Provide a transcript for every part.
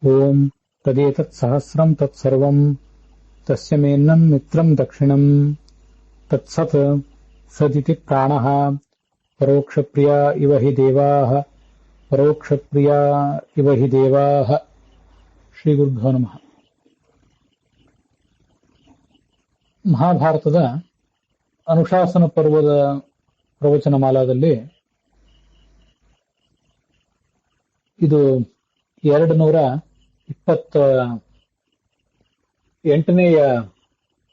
ಓಂ ತದೇತತ್ ಸಹಸ್ರಂ ತತ್ಸರ್ವಂ ತಸ್ಯ ಮೇನ್ನಂ ಮಿತ್ರಂ ದಕ್ಷಿಣಂ ತತ್ಸತ್ ಸದಿತಿ ಪ್ರಾಣಃ ಪರೋಕ್ಷಪ್ರಿಯ ಇವ ಹಿ ದೇವಾಃ ಪರೋಕ್ಷಪ್ರಿಯ ಇವ ಹಿ ದೇವಾಃ. ಶ್ರೀ ಗುರುಭ್ಯೋ ನಮಃ. ಮಹಾಭಾರತದ ಅನುಶಾಸನ ಪರ್ವದ ಪ್ರವಚನ ಮಾಲಾದಲ್ಲಿ ಇದು 228ನೆಯ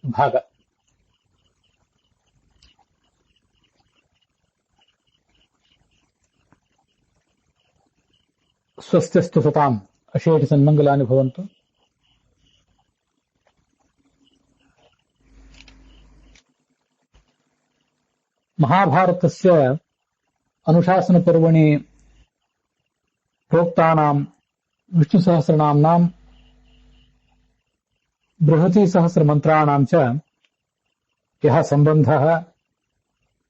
ಭಾಗ. ಸ್ವಸ್ತ್ಯಸ್ತು ಸತಾಂ ಅಶೇಷ ಸನ್ಮಂಗಲಾನಿ ಭವಂತು. ಮಹಾಭಾರತಸ್ಯ ಅನುಶಾಸನ ಪರ್ವಣಿ ಪ್ರೋಕ್ತಾನಾಂ ವಿಷ್ಣು ಸಹಸ್ರನಾಮ್ನಾಂ ಬೃಹತಿ ಸಹಸ್ರ ಮಂತ್ರಾಣಾಂ ಚ ಯಹ ಸಂಬಂಧಃ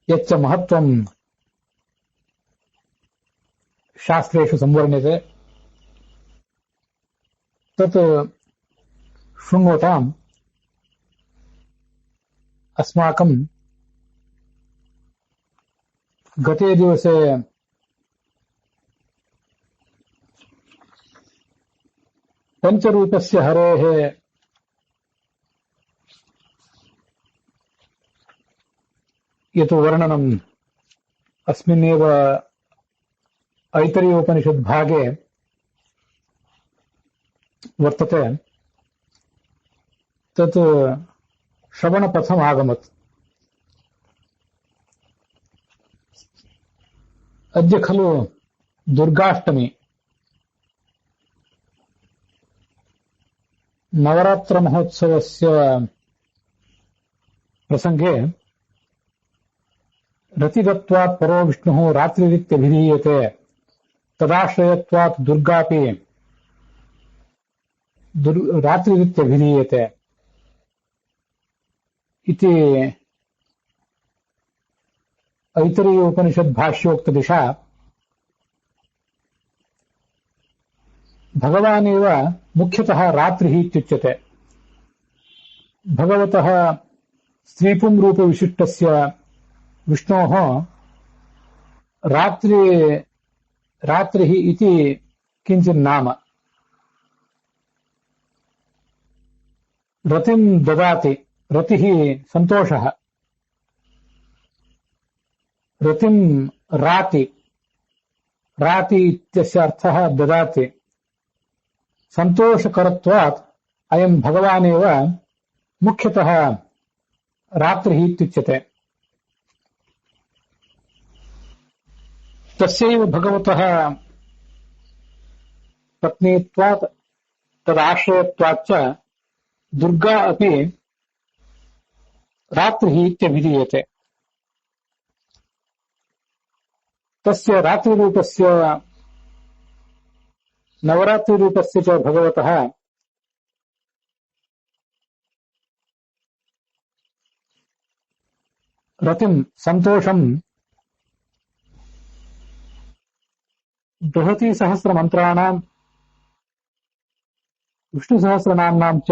ಯಚ್ಚ ಮಹತ್ವಂ ಶಾಸ್ತ್ರೇಷು ಸಂವರ್ಣ್ಯತೆ ತತ್ ಶೃಣ್ವತಾಂ ಅಸ್ಮಾಕಂ ಗತೆ ದಿವಸೆ ಪಂಚರೂಪಸ್ಯ ಹರೇಃ ಯತ್ ವರ್ಣನಂ ಅಸ್ಮಿನ್ನೇವ ಐತರೇಯೋಪನಿಷದ್ ಭಾಗೆ ವರ್ತತೆ ತತ್ ಶ್ರವಣಪಥಮ್ ಆಗಮತ್. ಅದ್ಯ ಖಲು ದುರ್ಗಾಷ್ಟಮಿ. ನವರಾತ್ರ ಮಹೋತ್ಸವಸ್ಯ ಪ್ರಸಂಗೆ ರತಿಗತ್ವಾತ್ ಪರೋ ವಿಷ್ಣುಃ ರಾತ್ರಿರಿತ್ಯಭಿಧೀಯತೆ ತದಾಶ್ರಯತ್ವಾತ್ ದುರ್ಗಾಪಿ ರಾತ್ರಿರಿತ್ಯಭಿಧೀಯತೆ ಇತಿ ಐತರೇಯ ಉಪನಿಷದ್ ಭಾಷ್ಯೋಕ್ತ ದಿಶಾ ಭಗವಾನೇವ ಮುಖ್ಯತಃ ರಾತ್ರಿಃ ಇತ್ಯುಚ್ಯತೆ. ಭಗವತಃ ಸ್ತ್ರೀಪುಂ ರೂಪ ವಿಶಿಷ್ಟಸ್ಯ ವಿಷ್ಣೋಃ ರಾತ್ರಿಃ ಇತಿ ಕಿಂಚಿನ್ ನಾಮ. ರತಿಂ ದದಾತಿ. ರತಿಃ ಸಂತೋಷಃ. ರತಿಂ ರಾತಿ. ರಾತಿ ಇತ್ಯಸ್ಯ ಅರ್ಥಃ ದದಾತಿ. ಸಂತೋಷಕರತ್ವಾತ್ ಅಯಂ ಭಗವಾನೇವ ಮುಖ್ಯತಃ ರಾತ್ರಿಃ ಇತ್ಯುಚ್ಯತೆ. ತಸ್ಯೈವ ಭಗವತಃ ಪತ್ನಿತ್ವಾತ್ ತದಾಶ್ರಯತ್ವಾಚ್ಚ ದುರ್ಗಾ ಅಪಿ ರಾತ್ರಿಃ ಇತ್ಯಭಿಧೀಯತೆ. ತಸ್ಯ ರಾತ್ರಿರೂಪಸ್ಯ ನವರಾತ್ರಿರೂಪಸ್ಯ ಚ ಭಗವತಃ ರತಿಂ ಸಂತೋಷಂ ಬೃಹತಿ ಸಹಸ್ರ ಮಂತ್ರಾಣಾಂ ವಿಷ್ಣು ಸಹಸ್ರನಾಮ್ನಾಂ ಚ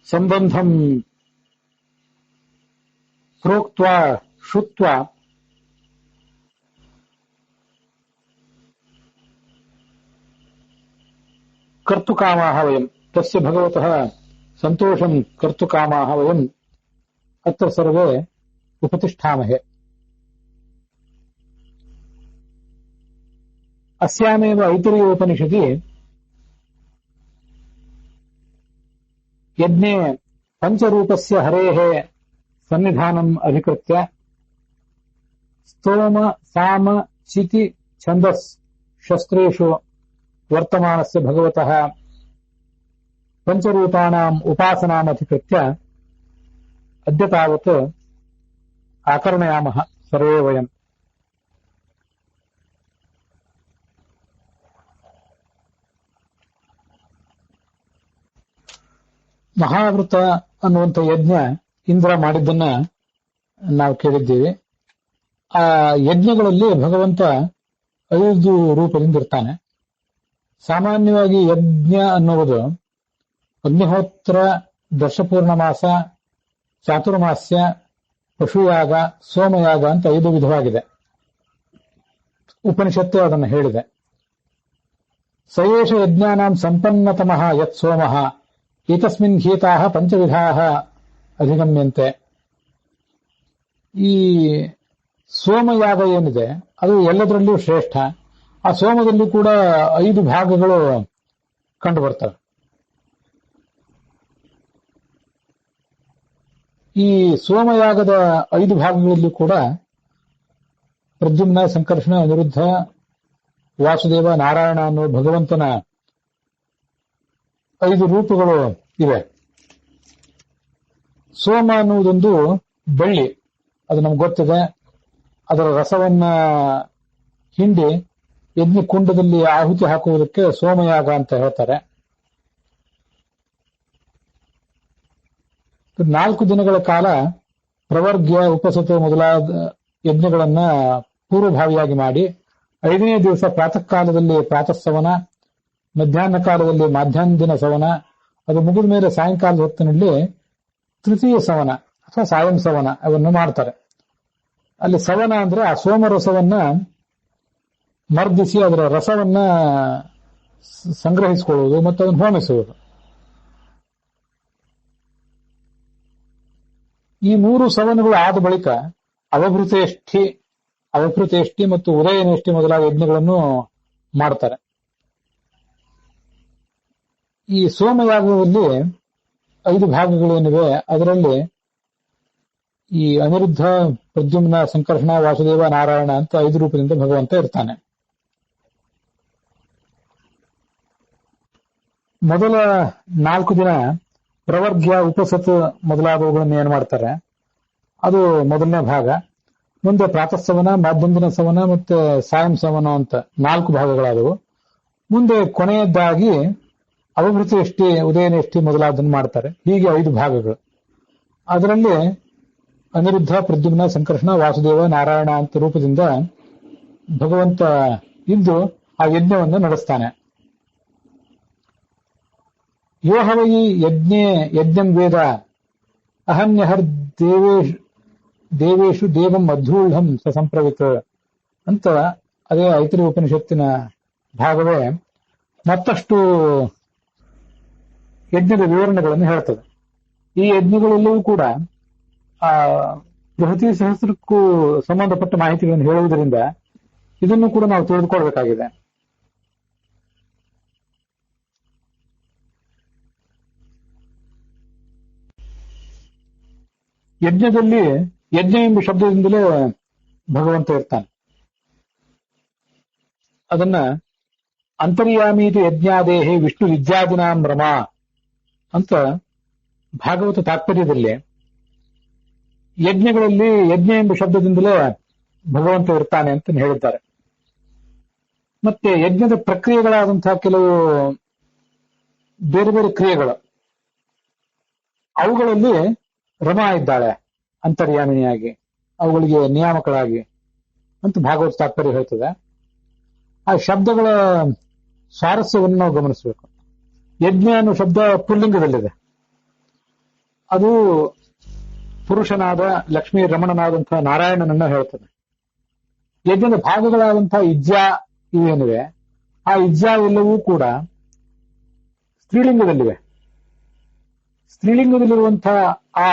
ಸಂಬಂಧಂ ಪ್ರೋಕ್ತ್ವಾ ಶ್ರುತ್ವಾ ಕರ್ತುಕಾಮಾಹ ವಯಂ. ತಸ್ಯ ಭಗವತಃ ಸಂತೋಷಂ ಕರ್ತುಕಾಮಾಹ ವಯಂ ಅತ್ರ ಸರ್ವೇ ಉಪತಿಷ್ಠಾಮಹೆ. ಅಸ್ಯಾಮೇವ ಐತರೇಯೋಪನಿಷದಿ ಯಜ್ಞೆ ಪಂಚರೂಪಸ್ಯ ಹರೇಃ ಸನ್ನಿಧಾನಂ ಅಧಿಕೃತ್ಯ ಸ್ತೋಮ ಸಾಮ ಚಿತಿ ಛಂದಸ್ ಶಸ್ತ್ರೇಷು ವರ್ತಮಾನಸ್ಯ ಭಗವತಃ ಪಂಚರೂಪಾಣಾಂ ಉಪಾಸನಾಮಧಿಕೃತ್ಯ ಅದ್ಯ ತಾವತ್ ಆಕರ್ಣಯಾಮಃ ಸರ್ವೇ ವಯಂ. ಮಹಾವೃತ ಅನ್ನುವಂಥ ಯಜ್ಞ ಇಂದ್ರ ಮಾಡಿದ್ದನ್ನ ನಾವು ಕೇಳಿದ್ದೀವಿ. ಆ ಯಜ್ಞಗಳಲ್ಲಿ ಭಗವಂತ 5 ರೂಪದಿಂದ ಇರ್ತಾನೆ. ಸಾಮಾನ್ಯವಾಗಿ ಯಜ್ಞ ಅನ್ನುವುದು ಅಗ್ನಿಹೋತ್ರ, ದಶಪೂರ್ಣಮಾಸ, ಚಾತುರ್ಮಾಸ್ಯ, ಪಶುಯಾಗ, ಸೋಮಯಾಗ ಅಂತ 5 ವಿಧವಾಗಿದೆ. ಉಪನಿಷತ್ತು ಅದನ್ನು ಹೇಳಿದೆ. ಸಯೇಷ ಯಜ್ಞಾನಾಂ ಸಂಪನ್ನತಮಃ ಯತ್ ಸೋಮಃ ಏತಸ್ಮಿನ್ ಹೀತಾಃ ಪಂಚವಿಧಾಃ ಅಧಿಗಮ್ಯಂತೆ. ಈ ಸೋಮಯಾಗ ಏನಿದೆ ಅದು ಎಲ್ಲದರಲ್ಲೂ ಶ್ರೇಷ್ಠ. ಆ ಸೋಮದಲ್ಲಿ ಕೂಡ 5 ಭಾಗಗಳು ಕಂಡು ಬರ್ತವೆ. ಈ ಸೋಮಯಾಗದ 5 ಭಾಗಗಳಲ್ಲಿ ಕೂಡ ಪ್ರದ್ಯುಮ್ನ, ಸಂಕರ್ಷಣ, ಅನಿರುದ್ಧ, ವಾಸುದೇವ, ನಾರಾಯಣ ಅನ್ನೋ ಭಗವಂತನ 5 ರೂಪಗಳು ಇವೆ. ಸೋಮ ಅನ್ನುವುದೊಂದು ಬೆಳ್ಳಿ, ಅದು ನಮ್ಗೆ ಗೊತ್ತಿದೆ. ಅದರ ರಸವನ್ನ ಹಿಂಡಿ ಯಜ್ಞ ಕುಂಡದಲ್ಲಿ ಆಹುತಿ ಹಾಕುವುದಕ್ಕೆ ಸೋಮಯಾಗ ಅಂತ ಹೇಳ್ತಾರೆ. 4 ದಿನಗಳ ಕಾಲ ಪ್ರವರ್ಗ್ಯ, ಉಪಸತ ಮೊದಲಾದ ಯಜ್ಞಗಳನ್ನ ಪೂರ್ವಭಾವಿಯಾಗಿ ಮಾಡಿ 5ನೇ ದಿವಸ ಪ್ರಾತಃ ಕಾಲದಲ್ಲಿ ಪ್ರಾತಃಸವನ, ಮಧ್ಯಾಹ್ನ ಕಾಲದಲ್ಲಿ ಮಾಧ್ಯಾಹ್ನ ಸವನ, ಅದು ಮುಗಿದ ಮೇಲೆ ಸಾಯಂಕಾಲದ ಹೊತ್ತಿನಲ್ಲಿ ತೃತೀಯ ಸವನ ಅಥವಾ ಸಾಯಂ ಸವನ ಅವನ್ನು ಮಾಡ್ತಾರೆ. ಅಲ್ಲಿ ಸವನ ಅಂದ್ರೆ ಆ ಸೋಮರಸವನ್ನ ಮರ್ದಿಸಿ ಅದರ ರಸವನ್ನ ಸಂಗ್ರಹಿಸಿಕೊಳ್ಳುವುದು ಮತ್ತು ಅದನ್ನು ಹೋಮಿಸುವುದು. ಈ 3 ಸವನಗಳು ಆದ ಬಳಿಕ ಅವಭೃತೇಷ್ಟಿ ಮತ್ತು ಉದಯನೇಷ್ಟಿ ಮೊದಲಾದ ಯಜ್ಞಗಳನ್ನು ಮಾಡ್ತಾರೆ. ಈ ಸೋಮಯಾಗದಲ್ಲಿ 5 ಭಾಗಗಳೇನಿವೆ ಅದರಲ್ಲಿ ಈ ಅನಿರುದ್ಧ, ಪ್ರದ್ಯುಮ್ನ, ಸಂಕರ್ಷಣ, ವಾಸುದೇವ, ನಾರಾಯಣ ಅಂತ 5 ರೂಪದಿಂದ ಭಗವಂತ ಇರ್ತಾನೆ. ಮೊದಲ 4 ದಿನ ಪ್ರವರ್ಗ್ಯ, ಉಪಸತ್ ಮೊದಲಾದವುಗಳನ್ನು ಏನ್ ಮಾಡ್ತಾರೆ ಅದು ಮೊದಲನೇ ಭಾಗ. ಮುಂದೆ ಪ್ರಾತಃಸವನ, ಮಾಧ್ಯಂದಿನ ಸವನ ಮತ್ತೆ ಸಾಯಂ ಸವನ ಅಂತ 4 ಭಾಗಗಳಾದವು. ಮುಂದೆ ಕೊನೆಯದ್ದಾಗಿ ಅವಭೃತೇಷ್ಟಿ, ಉದಯನೇಷ್ಟಿ ಮೊದಲಾದನ್ನು ಮಾಡ್ತಾರೆ. ಹೀಗೆ 5 ಭಾಗಗಳು. ಅದರಲ್ಲಿ ಅನಿರುದ್ಧ, ಪ್ರದ್ಯುಮ್ನ, ಸಂಕರ್ಷಣ, ವಾಸುದೇವ, ನಾರಾಯಣ ಅಂತ ರೂಪದಿಂದ ಭಗವಂತ ಇದ್ದು ಆ ಯಜ್ಞವನ್ನು ನಡೆಸ್ತಾನೆ. ಯೋಹವೈ ಯಜ್ಞಂ ವೇದ ಅಹನ್ಯಹರ್ ದೇವೇಶು ದೇವಂ ಅಧೂಢಂ ಸಂಪ್ರವಿತ್ ಅಂತ ಅದೇ ಐತರೇಯ ಉಪನಿಷತ್ತಿನ ಭಾಗವೇ ಮತ್ತಷ್ಟು ಯಜ್ಞದ ವಿವರಣೆಗಳನ್ನು ಹೇಳ್ತದೆ. ಈ ಯಜ್ಞಗಳೆಲ್ಲವೂ ಕೂಡ ಆ ಬೃಹತಿ ಸಹಸ್ರಕ್ಕೂ ಸಂಬಂಧಪಟ್ಟ ಮಾಹಿತಿಗಳನ್ನು ಹೇಳುವುದರಿಂದ ಇದನ್ನು ಕೂಡ ನಾವು ತಿಳಿದುಕೊಳ್ಬೇಕಾಗಿದೆ. ಯಜ್ಞದಲ್ಲಿ ಯಜ್ಞ ಎಂಬ ಶಬ್ದದಿಂದಲೇ ಭಗವಂತ ಇರ್ತಾನೆ. ಅದನ್ನ ಅಂತರ್ಯಾಮೀತಿ ಯಜ್ಞಾದೇಹಿ ವಿಷ್ಣು ವಿದ್ಯಾದಿನಾಂ ರಮಾ ಅಂತ ಭಾಗವತ ತಾತ್ಪರ್ಯದಲ್ಲಿ ಯಜ್ಞಗಳಲ್ಲಿ ಯಜ್ಞ ಎಂಬ ಶಬ್ದದಿಂದಲೇ ಭಗವಂತ ಇರ್ತಾನೆ ಅಂತ ಹೇಳಿದ್ದಾರೆ. ಮತ್ತೆ ಯಜ್ಞದ ಪ್ರಕ್ರಿಯೆಗಳಾದಂತಹ ಕೆಲವು ಬೇರೆ ಬೇರೆ ಕ್ರಿಯೆಗಳು, ಅವುಗಳಲ್ಲಿ ರಮಾ ಇದ್ದಾಳೆ ಅಂತರ್ಯಾಮಿನಿಯಾಗಿ, ಅವುಗಳಿಗೆ ನಿಯಾಮಕಳಾಗಿ ಅಂತ ಭಾಗವತ ತಾತ್ಪರ್ಯ ಹೇಳ್ತದೆ. ಆ ಶಬ್ದಗಳ ಸ್ವಾರಸ್ಯವನ್ನು ನಾವು ಗಮನಿಸಬೇಕು. ಯಜ್ಞ ಅನ್ನೋ ಶಬ್ದ ಪುಲ್ಲಿಂಗದಲ್ಲಿದೆ. ಅದು ಪುರುಷನಾದ ಲಕ್ಷ್ಮೀ ರಮಣನಾದಂತಹ ನಾರಾಯಣನನ್ನ ಹೇಳ್ತದೆ. ಯಜ್ಞದ ಭಾಗಗಳಾದಂತಹ ಇಜ್ಜಾ ಇವೇನಿವೆ, ಆ ಇಜ್ಜಾ ಎಲ್ಲವೂ ಕೂಡ ಸ್ತ್ರೀಲಿಂಗದಲ್ಲಿವೆ. ಸ್ತ್ರೀಲಿಂಗದಲ್ಲಿರುವಂತಹ ಆ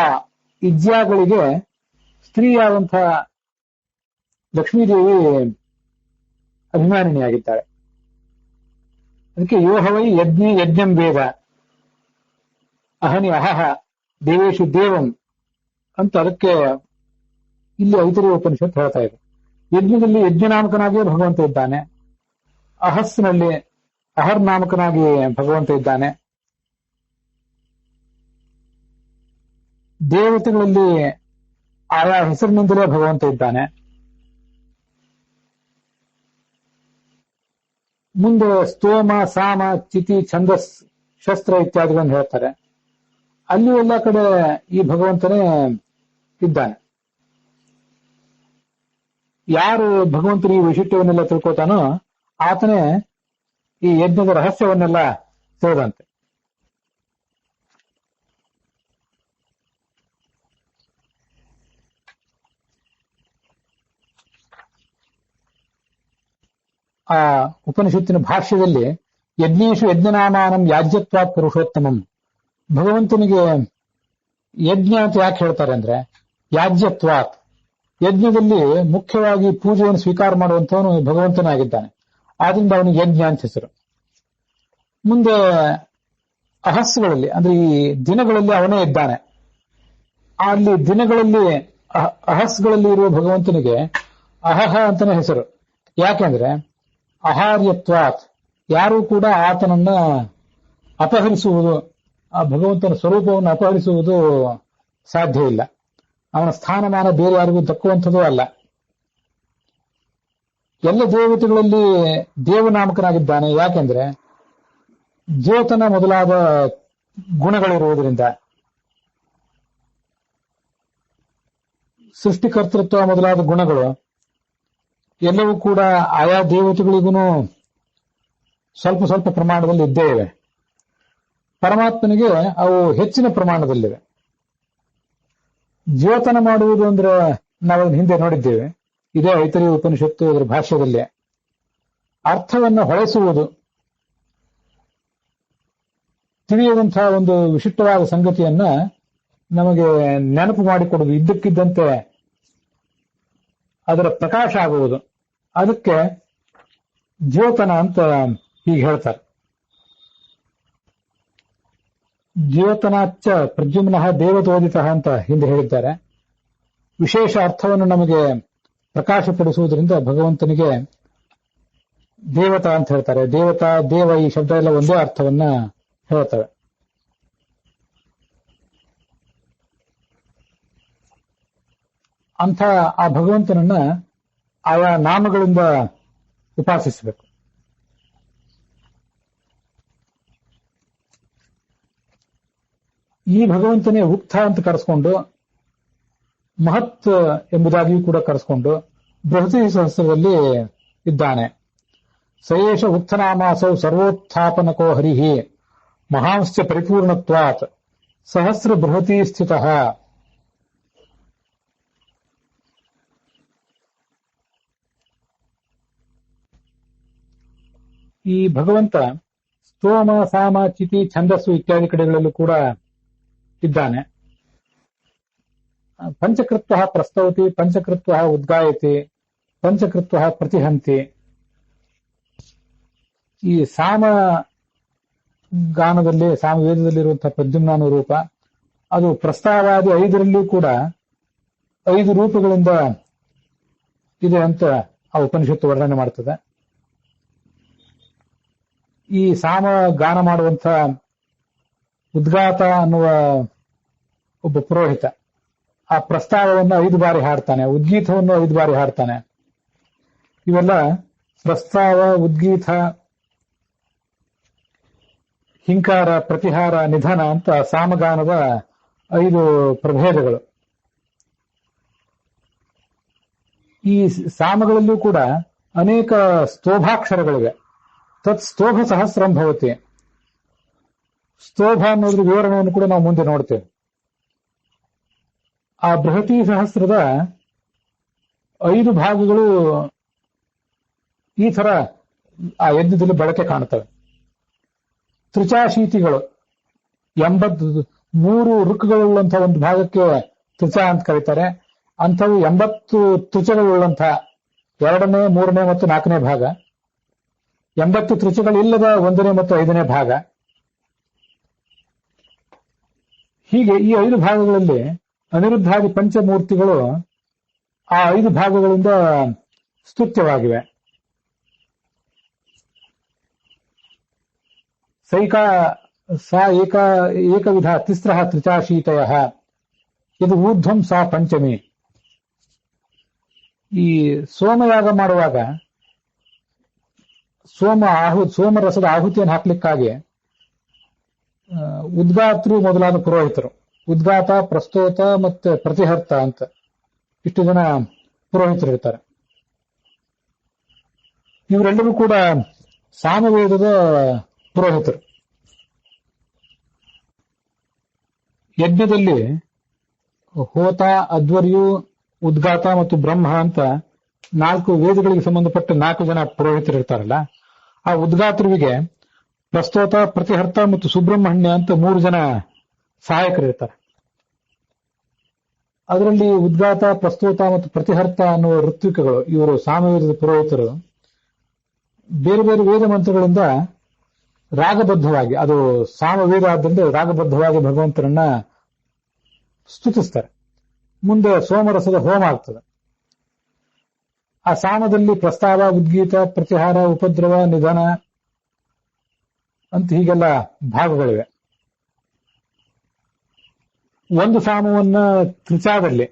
ಇಜ್ಜಾಗಳಿಗೆ ಸ್ತ್ರೀಯಾದಂತಹ ಲಕ್ಷ್ಮೀದೇವಿ ಅಭಿಮಾನಿನಿಯಾಗಿದ್ದಾಳೆ. ಅದಕ್ಕೆ ಯೋಹವೈ ಯಜ್ಞಂ ವೇದ ಅಹನಿ ಅಹಹ ದೇವೇಶು ದೇವಂ ಅಂತ ಅದಕ್ಕೆ ಇಲ್ಲಿ ಐತರೇಯ ಉಪನಿಷತ್ ಹೇಳ್ತಾ ಇದೆ. ಯಜ್ಞದಲ್ಲಿ ಯಜ್ಞನಾಮಕನಾಗಿಯೇ ಭಗವಂತ ಇದ್ದಾನೆ. ಅಹಸ್ನಲ್ಲಿ ಅಹರ್ ನಾಮಕನಾಗಿ ಭಗವಂತ ಇದ್ದಾನೆ. ದೇವತೆಗಳಲ್ಲಿ ಆಯಾ ಹೆಸರಿನಿಂದಲೇ ಭಗವಂತ ಇದ್ದಾನೆ. ಮುಂದೆ ಸ್ತೋಮ, ಸಾಮ, ಚಿತಿ, ಛಂದಸ್, ಶಸ್ತ್ರ ಇತ್ಯಾದಿಗಳನ್ನು ಹೇಳ್ತಾರೆ. ಅಲ್ಲಿ ಎಲ್ಲ ಕಡೆ ಈ ಭಗವಂತನೇ ಇದ್ದಾನೆ. ಯಾರು ಭಗವಂತನ ಈ ವೈಶಿಷ್ಟ್ಯವನ್ನೆಲ್ಲ ತಿಳ್ಕೊತಾನೋ ಆತನೇ ಈ ಯಜ್ಞದ ರಹಸ್ಯವನ್ನೆಲ್ಲ ತಿಳಿದಂತೆ. ಆ ಉಪನಿಷತ್ತಿನ ಭಾಷ್ಯದಲ್ಲಿ ಯಜ್ಞೇಶು ಯಜ್ಞನಾಮಾನಂ ಯಾಜ್ಯತ್ವಾತ್ ಪುರುಷೋತ್ತಮಂ, ಭಗವಂತನಿಗೆ ಯಜ್ಞ ಅಂತ ಯಾಕೆ ಹೇಳ್ತಾರೆ ಅಂದ್ರೆ ಯಾಜ್ಯತ್ವಾತ್, ಯಜ್ಞದಲ್ಲಿ ಮುಖ್ಯವಾಗಿ ಪೂಜೆಯನ್ನು ಸ್ವೀಕಾರ ಮಾಡುವಂತವನು ಭಗವಂತನಾಗಿದ್ದಾನೆ, ಆದ್ರಿಂದ ಅವನಿಗೆ ಯಜ್ಞ ಅಂತ ಹೆಸರು. ಮುಂದೆ ಅಹಸ್ಸುಗಳಲ್ಲಿ ಅಂದ್ರೆ ಈ ದಿನಗಳಲ್ಲಿ ಅವನೇ ಇದ್ದಾನೆ. ಅಲ್ಲಿ ದಿನಗಳಲ್ಲಿ ಅಹಸ್ಗಳಲ್ಲಿ ಇರುವ ಭಗವಂತನಿಗೆ ಅಹಹ ಅಂತಾನೆ ಹೆಸರು. ಯಾಕೆಂದ್ರೆ ಅಹಾರ್ಯತ್ವಾತ್, ಯಾರೂ ಕೂಡ ಆತನನ್ನ ಅಪಹರಿಸುವುದು, ಆ ಭಗವಂತನ ಸ್ವರೂಪವನ್ನು ಅಪಹರಿಸುವುದು ಸಾಧ್ಯ ಇಲ್ಲ. ಅವನ ಸ್ಥಾನಮಾನ ಬೇರೆ ಯಾರಿಗೂ ದಕ್ಕುವಂಥದ್ದು ಅಲ್ಲ. ಎಲ್ಲ ದೇವತೆಗಳಲ್ಲಿ ದೇವನಾಮಕನಾಗಿದ್ದಾನೆ. ಯಾಕೆಂದ್ರೆ ಜ್ಯೋತನ ಮೊದಲಾದ ಗುಣಗಳಿರುವುದರಿಂದ, ಸೃಷ್ಟಿಕರ್ತೃತ್ವ ಮೊದಲಾದ ಗುಣಗಳು ಎಲ್ಲವೂ ಕೂಡ ಆಯಾ ದೇವತೆಗಳಿಗೂ ಸ್ವಲ್ಪ ಸ್ವಲ್ಪ ಪ್ರಮಾಣದಲ್ಲಿ ಇದ್ದೇ ಇವೆ. ಪರಮಾತ್ಮನಿಗೆ ಅವು ಹೆಚ್ಚಿನ ಪ್ರಮಾಣದಲ್ಲಿವೆ. ಜ್ಯೋತನ ಮಾಡುವುದು ಅಂದ್ರೆ ನಾವು ಹಿಂದೆ ನೋಡಿದ್ದೇವೆ, ಇದೇ ಐತರೇಯ ಉಪನಿಷತ್ತು ಅದರ ಭಾಷ್ಯದಲ್ಲಿ ಅರ್ಥವನ್ನು ಹೊಳೆಸುವುದು, ತಿಳಿಯುವಂತಹ ಒಂದು ವಿಶಿಷ್ಟವಾದ ಸಂಗತಿಯನ್ನ ನಮಗೆ ನೆನಪು ಮಾಡಿಕೊಡುವುದು, ಇದ್ದಕ್ಕಿದ್ದಂತೆ ಅದರ ಪ್ರಕಾಶ ಆಗುವುದು. ಅದಕ್ಕೆ ಜ್ಯೋತನ ಅಂತ ಹೀಗೆ ಹೇಳ್ತಾರೆ. ಜ್ಯೋತನಾಚ್ಚ ಪ್ರದ್ಯುಮ್ನಃ ದೇವತೋದಿತ ಅಂತ ಹಿಂದೆ ಹೇಳಿದ್ದಾರೆ. ವಿಶೇಷ ಅರ್ಥವನ್ನು ನಮಗೆ ಪ್ರಕಾಶಪಡಿಸುವುದರಿಂದ ಭಗವಂತನಿಗೆ ದೇವತಾ ಅಂತ ಹೇಳ್ತಾರೆ. ದೇವತಾ, ದೇವ ಈ ಶಬ್ದ ಎಲ್ಲ ಒಂದೇ ಅರ್ಥವನ್ನ ಹೇಳ್ತವೆ. ಅಂಥ ಆ ಭಗವಂತನನ್ನ ಆಯಾ ನಾಮಗಳಿಂದ ಉಪಾಸಿಸಬೇಕು. ಈ ಭಗವಂತನೇ ಉಕ್ತ ಅಂತ ಕರೆಸ್ಕೊಂಡು, ಮಹತ್ ಎಂಬುದಾಗಿಯೂ ಕೂಡ ಕರೆಸ್ಕೊಂಡು ಬೃಹತಿ ಸಹಸ್ರದಲ್ಲಿ ಇದ್ದಾನೆ. ಸಯೇಷ ಉಕ್ತನಾಮಾಸೌ ಸರ್ವೋತ್ಥಾಪನಕೋ ಹರಿಹಿ ಮಹಾಂಶ್ಚ ಪರಿಪೂರ್ಣತ್ವಾತ್ ಸಹಸ್ರ ಬೃಹತಿ ಸ್ಥಿತಃ. ಈ ಭಗವಂತ ಸ್ತೋಮ, ಸಾಮ, ಚಿತಿ, ಛಂದಸ್ಸು ಇತ್ಯಾದಿ ಕಡೆಗಳಲ್ಲೂ ಕೂಡ ಇದ್ದಾನೆ. ಪಂಚಕೃತ್ವ ಪ್ರಸ್ತೌತಿ, ಪಂಚಕೃತ್ವ ಉದ್ಗಾಯತಿ, ಪಂಚಕೃತ್ವ ಪ್ರತಿಹಂತಿ. ಈ ಸಾಮ ಗಾನದಲ್ಲಿ, ಸಾಮವೇದದಲ್ಲಿರುವಂತಹ ಪ್ರದ್ಯುಮ್ನಾನು ರೂಪ, ಅದು ಪ್ರಸ್ತಾವಾದಿ 5ರಲ್ಲಿಯೂ ಕೂಡ 5 ರೂಪಗಳಿಂದ ಇದೆ ಅಂತ ಆ ಉಪನಿಷತ್ತು ವರ್ಣನೆ ಮಾಡ್ತದೆ. ಈ ಸಾಮ ಗಾನ ಮಾಡುವಂತ ಉದ್ಗಾತ ಅನ್ನುವ ಒಬ್ಬ ಪುರೋಹಿತ ಆ ಪ್ರಸ್ತಾವವನ್ನು 5 ಬಾರಿ ಹಾಡ್ತಾನೆ, ಉದ್ಗೀತವನ್ನು 5 ಬಾರಿ ಹಾಡ್ತಾನೆ. ಇವೆಲ್ಲ ಪ್ರಸ್ತಾವ, ಉದ್ಗೀತ, ಹಿಂಕಾರ, ಪ್ರತಿಹಾರ, ನಿಧನ ಅಂತ ಸಾಮಗಾನದ 5 ಪ್ರಭೇದಗಳು. ಈ ಸಾಮಗಳಲ್ಲೂ ಕೂಡ ಅನೇಕ ಸ್ತೋಭಾಕ್ಷರಗಳಿವೆ. ತತ್ ಸ್ತೋಭ ಸಹಸ್ರಂ ಭವತಿ. ಸ್ತೋಭ ಅನ್ನೋದ್ರ ವಿವರಣೆಯನ್ನು ಕೂಡ ನಾವು ಮುಂದೆ ನೋಡ್ತೇವೆ. ಆ ಬೃಹತಿ ಸಹಸ್ರದ 5 ಭಾಗಗಳು ಈ ತರ ಆ ಯಜ್ಞದಲ್ಲಿ ಬಳಕೆ ಕಾಣುತ್ತವೆ. ತ್ರಿಚಾಶೀತಿಗಳು 83 ಋಕ್ಕುಗಳುಳ್ಳಂತಹ ಒಂದು ಭಾಗಕ್ಕೆ ತ್ರಿಚ ಅಂತ ಕರೀತಾರೆ. ಅಂಥವು 80 ತ್ರಿಚಗಳುಳ್ಳಂತಹ 2ನೇ, 3ನೇ ಮತ್ತು 4ನೇ ಭಾಗ, 80 ತ್ರಿಚಗಳಿಲ್ಲದ 1ನೇ ಮತ್ತು 5ನೇ ಭಾಗ. ಹೀಗೆ ಈ 5 ಭಾಗಗಳಲ್ಲಿ ಅನಿರುದ್ಧಾದಿ ಪಂಚಮೂರ್ತಿಗಳು ಆ 5 ಭಾಗಗಳಿಂದ ಸ್ತುತ್ಯವಾಗಿವೆ. ಏಕವಿಧ ತಿಸ್ರಃ ತ್ರಿಚಾಶೀತಯಃ ಇದು ಊರ್ಧ್ವಂ ಸಾ ಪಂಚಮಿ. ಈ ಸೋಮಯಾಗ ಮಾಡುವಾಗ ಸೋಮರಸದ ಆಹುತಿಯನ್ನು ಹಾಕ್ಲಿಕ್ಕಾಗಿ ಉದ್ಗಾತೃ ಮೊದಲಾದ ಪುರೋಹಿತರು, ಉದ್ಗಾತ, ಪ್ರಸ್ತೋತ ಮತ್ತೆ ಪ್ರತಿಹರ್ತ ಅಂತ ಇಷ್ಟು ಜನ ಪುರೋಹಿತರು ಇರ್ತಾರೆ. ಇವರೆಲ್ಲರೂ ಕೂಡ ಸಾಮವೇದದ ಪುರೋಹಿತರು. ಯಜ್ಞದಲ್ಲಿ ಹೋತ, ಅಧ್ವರ್ಯು, ಉದ್ಗಾತ ಮತ್ತು ಬ್ರಹ್ಮ ಅಂತ 4 ವೇದಗಳಿಗೆ ಸಂಬಂಧಪಟ್ಟ 4 ಜನ ಪುರೋಹಿತರು ಇರ್ತಾರಲ್ಲ, ಆ ಉದ್ಗಾತರುವಿಗೆ ಪ್ರಸ್ತೋತ, ಪ್ರತಿಹರ್ತ ಮತ್ತು ಸುಬ್ರಹ್ಮಣ್ಯ ಅಂತ 3 ಜನ ಸಹಾಯಕರು ಇರ್ತಾರೆ. ಅದರಲ್ಲಿ ಉದ್ಗಾತ, ಪ್ರಸ್ತೋತ ಮತ್ತು ಪ್ರತಿಹರ್ತ ಅನ್ನುವ ಋತ್ವಿಕಗಳು, ಇವರು ಸಾಮವೇದದ ಪುರೋಹಿತರು, ಬೇರೆ ಬೇರೆ ವೇದ ಮಂತ್ರಗಳಿಂದ ರಾಗಬದ್ಧವಾಗಿ, ಅದು ಸಾಮವೇದ ಆದ್ದರಿಂದ ರಾಗಬದ್ಧವಾಗಿ ಭಗವಂತನನ್ನ ಸ್ತುತಿಸ್ತಾರೆ. ಮುಂದೆ ಸೋಮರಸದ ಹೋಮ ಆಗ್ತದೆ. ಆ ಸಾಮದಲ್ಲಿ ಪ್ರಸ್ತಾವ, ಉದ್ಗೀತ, ಪ್ರತಿಹಾರ, ಉಪದ್ರವ, ನಿಧನ ಅಂತ ಹೀಗೆಲ್ಲ ಭಾಗಗಳಿವೆ. ಒಂದು ಸಾಮವನ್ನ ತ್ರಿಚಾದಲ್ಲಿ,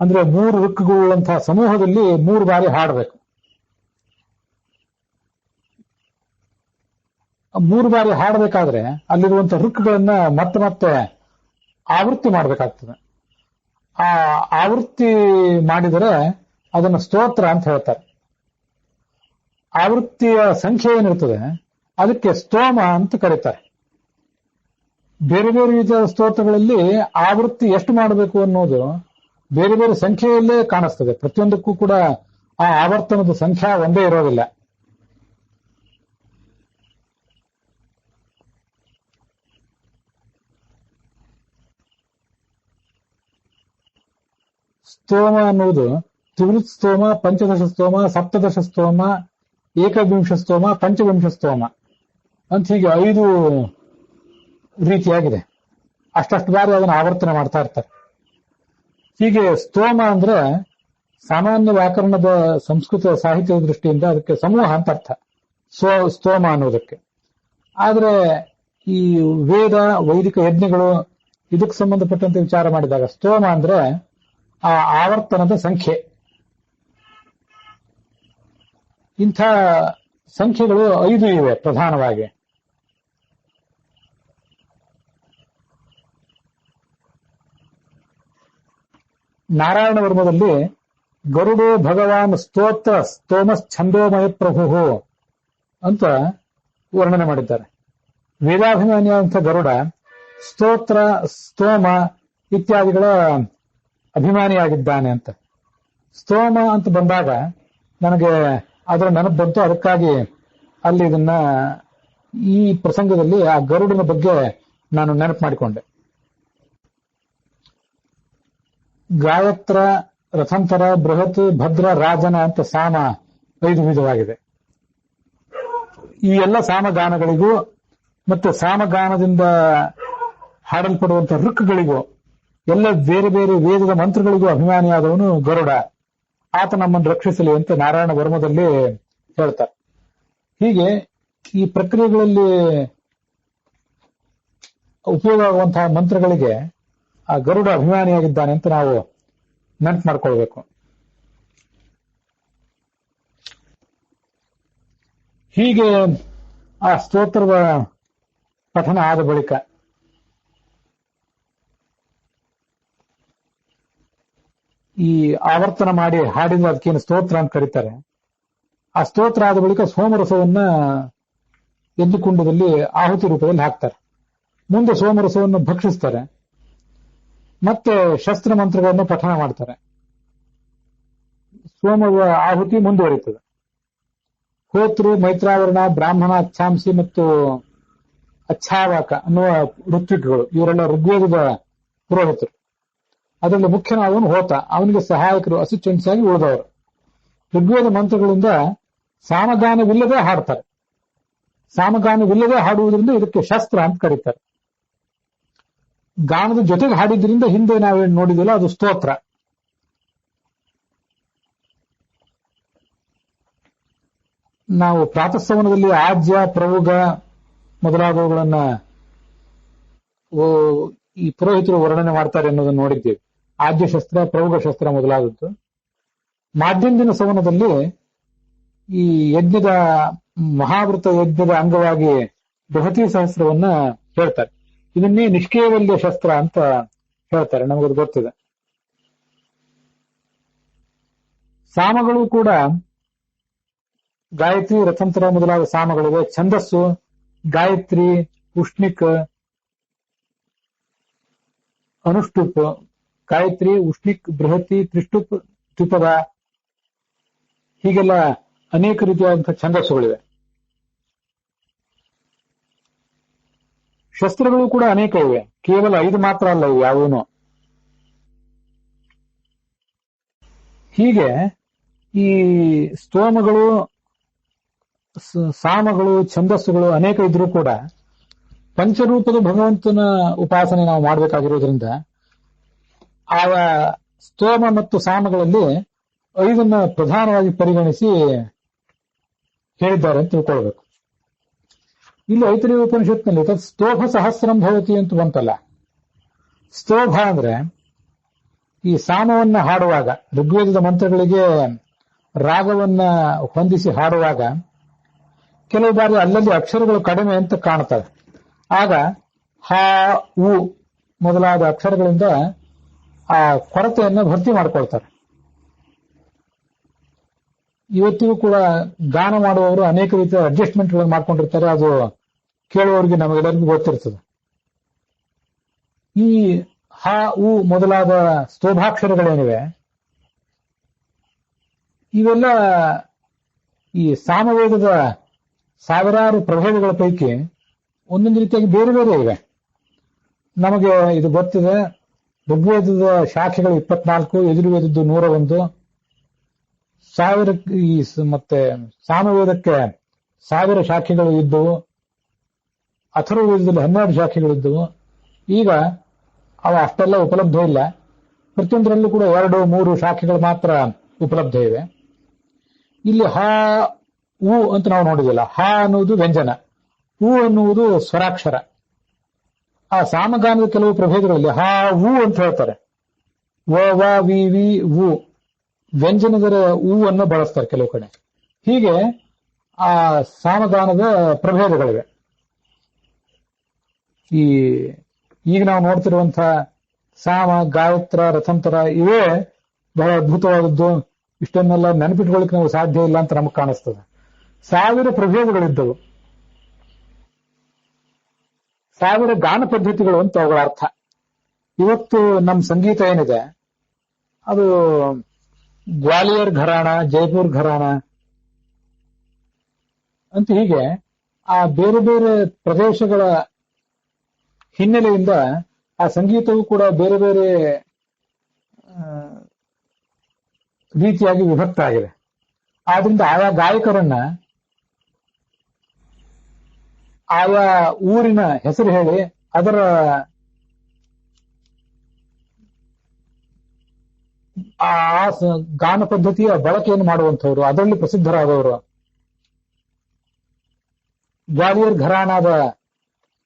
ಅಂದ್ರೆ 3 ಋಕ್ಕುಗಳುಳ್ಳಂತಹ ಸಮೂಹದಲ್ಲಿ 3 ಬಾರಿ ಹಾಡಬೇಕು. 3 ಬಾರಿ ಹಾಡಬೇಕಾದ್ರೆ ಅಲ್ಲಿರುವಂತಹ ಋಕ್ಕುಗಳನ್ನ ಮತ್ತೆ ಆವೃತ್ತಿ ಮಾಡಬೇಕಾಗ್ತದೆ. ಆ ಆವೃತ್ತಿ ಮಾಡಿದರೆ ಅದನ್ನು ಸ್ತೋತ್ರ ಅಂತ ಹೇಳ್ತಾರೆ. ಆವೃತ್ತಿಯ ಸಂಖ್ಯೆ ಏನಿರ್ತದೆ ಅದಕ್ಕೆ ಸ್ತೋಮ ಅಂತ ಕರೀತಾರೆ. ಬೇರೆ ಬೇರೆ ರೀತಿಯ ಸ್ತೋತ್ರಗಳಲ್ಲಿ ಆವೃತ್ತಿ ಎಷ್ಟು ಮಾಡಬೇಕು ಅನ್ನೋದು ಬೇರೆ ಬೇರೆ ಸಂಖ್ಯೆಯಲ್ಲೇ ಕಾಣಿಸ್ತದೆ. ಪ್ರತಿಯೊಂದಕ್ಕೂ ಕೂಡ ಆ ಆವರ್ತನದ ಸಂಖ್ಯಾ ಒಂದೇ ಇರೋದಿಲ್ಲ. ಸ್ತೋಮ ಅನ್ನುವುದು ತ್ರಿವೃತ್ ಸ್ತೋಮ, ಪಂಚದಶ ಸ್ತೋಮ, ಸಪ್ತದಶ ಸ್ತೋಮ, ಏಕವಿಂಶ ಸ್ತೋಮ, ಪಂಚವಿಂಶ ಸ್ತೋಮ ಅಂತ ಹೀಗೆ 5 ರೀತಿಯಾಗಿದೆ. ಅಷ್ಟಷ್ಟು ಬಾರಿ ಅದನ್ನು ಆವರ್ತನೆ ಮಾಡ್ತಾ ಇರ್ತಾರೆ. ಹೀಗೆ ಸ್ತೋಮ ಅಂದ್ರೆ ಸಾಮಾನ್ಯ ವ್ಯಾಕರಣದ ಸಂಸ್ಕೃತ ಸಾಹಿತ್ಯದ ದೃಷ್ಟಿಯಿಂದ ಅದಕ್ಕೆ ಸಮೂಹ ಅಂತ ಅರ್ಥ, ಸ್ತೋಮ ಅನ್ನೋದಕ್ಕೆ. ಆದ್ರೆ ಈ ವೇದ, ವೈದಿಕ ಯಜ್ಞಗಳು ಇದಕ್ಕೆ ಸಂಬಂಧಪಟ್ಟಂತೆ ವಿಚಾರ ಮಾಡಿದಾಗ ಸ್ತೋಮ ಅಂದ್ರೆ ಆ ಆವರ್ತನದ ಸಂಖ್ಯೆ. ಇಂಥ ಸಂಖ್ಯೆಗಳು 5 ಇವೆ ಪ್ರಧಾನವಾಗಿ. ನಾರಾಯಣ ವರ್ಮದಲ್ಲಿ ಗರುಡೋ ಭಗವಾನ್ ಸ್ತೋತ್ರ ಸ್ತೋಮಸ್ ಛಂದೋಮಯ ಪ್ರಭು ಅಂತ ವರ್ಣನೆ ಮಾಡಿದ್ದಾರೆ. ವೇದಾಭಿಮಾನಿಯಾದಂಥ ಗರುಡ ಸ್ತೋತ್ರ, ಸ್ತೋಮ ಇತ್ಯಾದಿಗಳ ಅಭಿಮಾನಿಯಾಗಿದ್ದಾನೆ ಅಂತ. ಸ್ತೋಮ ಅಂತ ಬಂದಾಗ ನನಗೆ ಅದರ ನೆನಪು ಬಂತು. ಅದಕ್ಕಾಗಿ ಅಲ್ಲಿ ಇದನ್ನ ಈ ಪ್ರಸಂಗದಲ್ಲಿ ಆ ಗರುಡನ ಬಗ್ಗೆ ನಾನು ನೆನಪು ಮಾಡಿಕೊಂಡೆ. ಗಾಯತ್ರ, ರಥಂತರ, ಬೃಹತ್, ಭದ್ರ, ರಾಜನ ಅಂತ ಸಾಮ 5 ವಿಧವಾಗಿದೆ. ಈ ಎಲ್ಲ ಸಾಮಗಾನಗಳಿಗೂ ಮತ್ತು ಸಾಮಗಾನದಿಂದ ಹಾಡಲ್ಪಡುವಂತಹ ಋಕ್ಕುಗಳಿಗೂ ಎಲ್ಲ ಬೇರೆ ಬೇರೆ ವೇದದ ಮಂತ್ರಗಳಿಗೂ ಅಭಿಮಾನಿಯಾದವನು ಗರುಡ. ಆತ ನಮ್ಮನ್ನು ರಕ್ಷಿಸಲಿ ಅಂತ ನಾರಾಯಣ ವರ್ಮದಲ್ಲಿ ಹೇಳ್ತಾರೆ. ಹೀಗೆ ಈ ಪ್ರಕ್ರಿಯೆಗಳಲ್ಲಿ ಉಪಯೋಗ ಆಗುವಂತಹ ಮಂತ್ರಗಳಿಗೆ ಆ ಗರುಡ ಅಭಿಮಾನಿಯಾಗಿದ್ದಾನೆ ಅಂತ ನಾವು ನೆನಪು ಮಾಡ್ಕೊಳ್ಬೇಕು. ಹೀಗೆ ಆ ಸ್ತೋತ್ರದ ಪಠನ ಆದ ಬಳಿಕ ಈ ಆವರ್ತನ ಮಾಡಿ ಹಾಡಿದ್ರೆ ಅದಕ್ಕೇನು ಸ್ತೋತ್ರ ಅಂತ ಕರೀತಾರೆ. ಆ ಸ್ತೋತ್ರ ಆದ ಬಳಿಕ ಸೋಮರಸವನ್ನ ಯಜ್ಞಕುಂಡದಲ್ಲಿ ಆಹುತಿ ರೂಪದಲ್ಲಿ ಹಾಕ್ತಾರೆ. ಮುಂದೆ ಸೋಮರಸವನ್ನು ಭಕ್ಷಿಸ್ತಾರೆ. ಮತ್ತೆ ಶಸ್ತ್ರ ಮಂತ್ರಗಳನ್ನು ಪಠನ ಮಾಡ್ತಾರೆ. ಸೋಮದ ಆಹುತಿ ಮುಂದುವರಿತದೆ. ಹೋತೃ, ಮೈತ್ರಾವರಣ, ಬ್ರಾಹ್ಮಣ, ಅಚ್ಛಾಂಸಿ ಮತ್ತು ಅಚ್ಛಾವಾಕ ಅನ್ನುವ ಋತ್ವಿಕಗಳು ಇವರೆಲ್ಲ ಋಗ್ವೇದದ ಪುರೋಹಿತರು. ಅದರಲ್ಲಿ ಮುಖ್ಯನಾದವನು ಹೋತ, ಅವನಿಗೆ ಸಹಾಯಕರು ಅಸಿಸ್ಟೆಂಟ್ಸ್ ಉಳಿದವರು. ಋಗ್ವೇದ ಮಂತ್ರಗಳಿಂದ ಸಾಮಗಾನವಿಲ್ಲದೆ ಹಾಡ್ತಾರೆ. ಸಾಮಗಾನವಿಲ್ಲದೆ ಹಾಡುವುದರಿಂದ ಇದಕ್ಕೆ ಶಸ್ತ್ರ ಅಂತ ಕರೀತಾರೆ. ಗಾನದ ಜೊತೆಗೆ ಹಾಡಿದ್ರಿಂದ ಹಿಂದೆ ನಾವೇನು ನೋಡಿದಿಲ್ಲ ಅದು ಸ್ತೋತ್ರ. ನಾವು ಪ್ರಾತಃಸವನದಲ್ಲಿ ಆಜ್ಯ, ಪ್ರವುಗ ಮೊದಲಾದವುಗಳನ್ನ ಈ ಪುರೋಹಿತರು ವರ್ಣನೆ ಮಾಡ್ತಾರೆ ಅನ್ನೋದನ್ನು ನೋಡಿದ್ದೀವಿ. ಆದ್ಯ ಶಸ್ತ್ರ, ಪ್ರವುಗ ಶಸ್ತ್ರ ಮೊದಲಾದದ್ದು. ಮಾಧ್ಯಂದಿನ ಸವನದಲ್ಲಿ ಈ ಯಜ್ಞದ ಮಹಾವೃತ ಯಜ್ಞದ ಅಂಗವಾಗಿ ಬೃಹತಿ ಸಹಸ್ರವನ್ನ ಹೇಳ್ತಾರೆ. ಇದನ್ನೇ ನಿಷ್ಕೇವಲ್ಯ ಶಸ್ತ್ರ ಅಂತ ಹೇಳ್ತಾರೆ, ನಮಗದು ಗೊತ್ತಿದೆ. ಸಾಮಗಳು ಕೂಡ ಗಾಯತ್ರಿ, ರಥಂತರ ಮೊದಲಾದ ಸಾಮಗಳಿವೆ. ಛಂದಸ್ಸು ಗಾಯತ್ರಿ, ಉಷ್ಣಿಕ್, ಅನುಷ್ಟುಪ್, ಗಾಯತ್ರಿ, ಉಷ್ಣಿಕ್, ಬೃಹತಿ, ತ್ರಿಷ್ಟುಪ್, ದ್ವಿಪದ, ಹೀಗೆಲ್ಲ ಅನೇಕ ರೀತಿಯಾದಂತಹ ಛಂದಸ್ಸುಗಳಿವೆ. ಶಸ್ತ್ರಗಳು ಕೂಡ ಅನೇಕ ಇವೆ, ಕೇವಲ 5 ಮಾತ್ರ ಅಲ್ಲ ಇವು ಯಾವೂನು. ಹೀಗೆ ಈ ಸ್ತೋಮಗಳು, ಸಾಮಗಳು, ಛಂದಸ್ಸುಗಳು ಅನೇಕ ಇದ್ರೂ ಕೂಡ ಪಂಚರೂಪದ ಭಗವಂತನ ಉಪಾಸನೆ ನಾವು ಮಾಡಬೇಕಾಗಿರೋದ್ರಿಂದ ಆ ಸ್ತೋಮ ಮತ್ತು ಸಾಮಗಳಲ್ಲಿ 5 ಪ್ರಧಾನವಾಗಿ ಪರಿಗಣಿಸಿ ಹೇಳಿದ್ದಾರೆ ಅಂತ ತಿಳ್ಕೊಳ್ಬೇಕು. ಇಲ್ಲಿ ಐತರೇಯ ಉಪನಿಷತ್ನಲ್ಲಿ ತತ್ ಸ್ತೋಭ ಸಹಸ್ರಂ ಭವತಿ ಅಂತ ಬಂತಲ್ಲ. ಸ್ತೋಭ ಅಂದ್ರೆ ಈ ಸಾಮವನ್ನ ಹಾಡುವಾಗ, ಋಗ್ವೇದದ ಮಂತ್ರಗಳಿಗೆ ರಾಗವನ್ನ ಹೊಂದಿಸಿ ಹಾಡುವಾಗ ಕೆಲವು ಬಾರಿ ಅಲ್ಲಲ್ಲಿ ಅಕ್ಷರಗಳು ಕಡಿಮೆ ಅಂತ ಕಾಣ್ತವೆ. ಆಗ ಹ, ಉ ಮೊದಲಾದ ಅಕ್ಷರಗಳಿಂದ ಆ ಕೊರತೆಯನ್ನ ಭರ್ತಿ ಮಾಡ್ಕೊಳ್ತಾರೆ. ಇವತ್ತಿಗೂ ಕೂಡ ಗಾನ ಮಾಡುವವರು ಅನೇಕ ರೀತಿಯ ಅಡ್ಜಸ್ಟ್ಮೆಂಟ್ಗಳನ್ನು ಮಾಡ್ಕೊಂಡಿರ್ತಾರೆ. ಅದು ಕೇಳುವವರಿಗೆ ನಮಗೆಲ್ಲರಿಗೂ ಗೊತ್ತಿರ್ತದೆ. ಈ ಹ, ಉ ಮೊದಲಾದ ಸ್ತೋಭಾಕ್ಷರಗಳೇನಿವೆ ಇವೆಲ್ಲ ಈ ಸಾಮವೇದದ ಸಾವಿರಾರು ಪ್ರಭೇದಗಳ ಪೈಕಿ ಒಂದೊಂದು ರೀತಿಯಾಗಿ ಬೇರೆ ಬೇರೆ ಇವೆ. ನಮಗೆ ಇದು ಗೊತ್ತಿದೆ. ಋಗ್ವೇದದ ಶಾಖೆಗಳು 24, ಯಜುರ್ವೇದದ್ದು 101, ಮತ್ತೆ ಸಾಮವೇದಕ್ಕೆ 1000 ಶಾಖೆಗಳು ಇದ್ದವು. ಅಥರ್ವವೇದದಲ್ಲಿ 12 ಶಾಖೆಗಳಿದ್ದವು. ಈಗ ಅವು ಅಷ್ಟೆಲ್ಲ ಉಪಲಬ್ಧ ಇಲ್ಲ. ಪ್ರತಿಯೊಂದರಲ್ಲೂ ಕೂಡ 2, 3 ಶಾಖೆಗಳು ಮಾತ್ರ ಉಪಲಬ್ಧ ಇವೆ. ಇಲ್ಲಿ ಹ, ಉ ಅಂತ ನಾವು ನೋಡಿದಿಲ್ಲ. ಹ ಅನ್ನುವುದು ವ್ಯಂಜನ, ಉ ಅನ್ನುವುದು ಸ್ವರಾಕ್ಷರ. ಆ ಸಾಮಗಾನದ ಕೆಲವು ಪ್ರಭೇದಗಳಲ್ಲಿ ಹ, ಉ ಅಂತ ಹೇಳ್ತಾರೆ. ವ, ವ, ವಿ, ವಿ, ಉ ವ್ಯಂಜನದ ಉ ಅನ್ನು ಬಳಸ್ತಾರೆ ಕೆಲವು ಕಡೆ. ಹೀಗೆ ಆ ಸಾಮಗಾನದ ಪ್ರಭೇದಗಳಿವೆ. ಈಗ ನಾವು ನೋಡ್ತಿರುವಂತಹ ಸಾಮ, ಗಾಯತ್ರ, ರಥಂತರ ಇವೇ ಬಹಳ ಅದ್ಭುತವಾದದ್ದು. ಇಷ್ಟನ್ನೆಲ್ಲ ನೆನಪಿಟ್ಕೊಳ್ಳಿಕ್ಕೆ ನಾವು ಸಾಧ್ಯ ಇಲ್ಲ ಅಂತ ನಮಗೆ ಕಾಣಿಸ್ತದೆ. 1000 ಪ್ರಭೇದಗಳಿದ್ದವು, 1000 ಗಾನ ಪದ್ಧತಿಗಳು ಅಂತ ಅವುಗಳ ಅರ್ಥ. ಇವತ್ತು ನಮ್ಮ ಸಂಗೀತ ಏನಿದೆ ಅದು ಗ್ವಾಲಿಯರ್ ಘರಾಣ, ಜೈಪುರ್ ಘರಾಣ ಅಂತ ಹೀಗೆ ಆ ಬೇರೆ ಬೇರೆ ಪ್ರದೇಶಗಳ ಹಿನ್ನೆಲೆಯಿಂದ ಆ ಸಂಗೀತವೂ ಕೂಡ ಬೇರೆ ಬೇರೆ ರೀತಿಯಾಗಿ ವಿಭಕ್ತ ಆಗಿದೆ. ಆದ್ರಿಂದ ಆಯಾ ಗಾಯಕರನ್ನ ಆಯಾ ಊರಿನ ಹೆಸರು ಹೇಳಿ ಅದರ ಆ ಗಾನ ಪದ್ಧತಿಯ ಬಳಕೆಯನ್ನು ಮಾಡುವಂಥವ್ರು, ಅದರಲ್ಲಿ ಪ್ರಸಿದ್ಧರಾದವರು ಗ್ವಾಲಿಯರ್ ಘರಾಣದ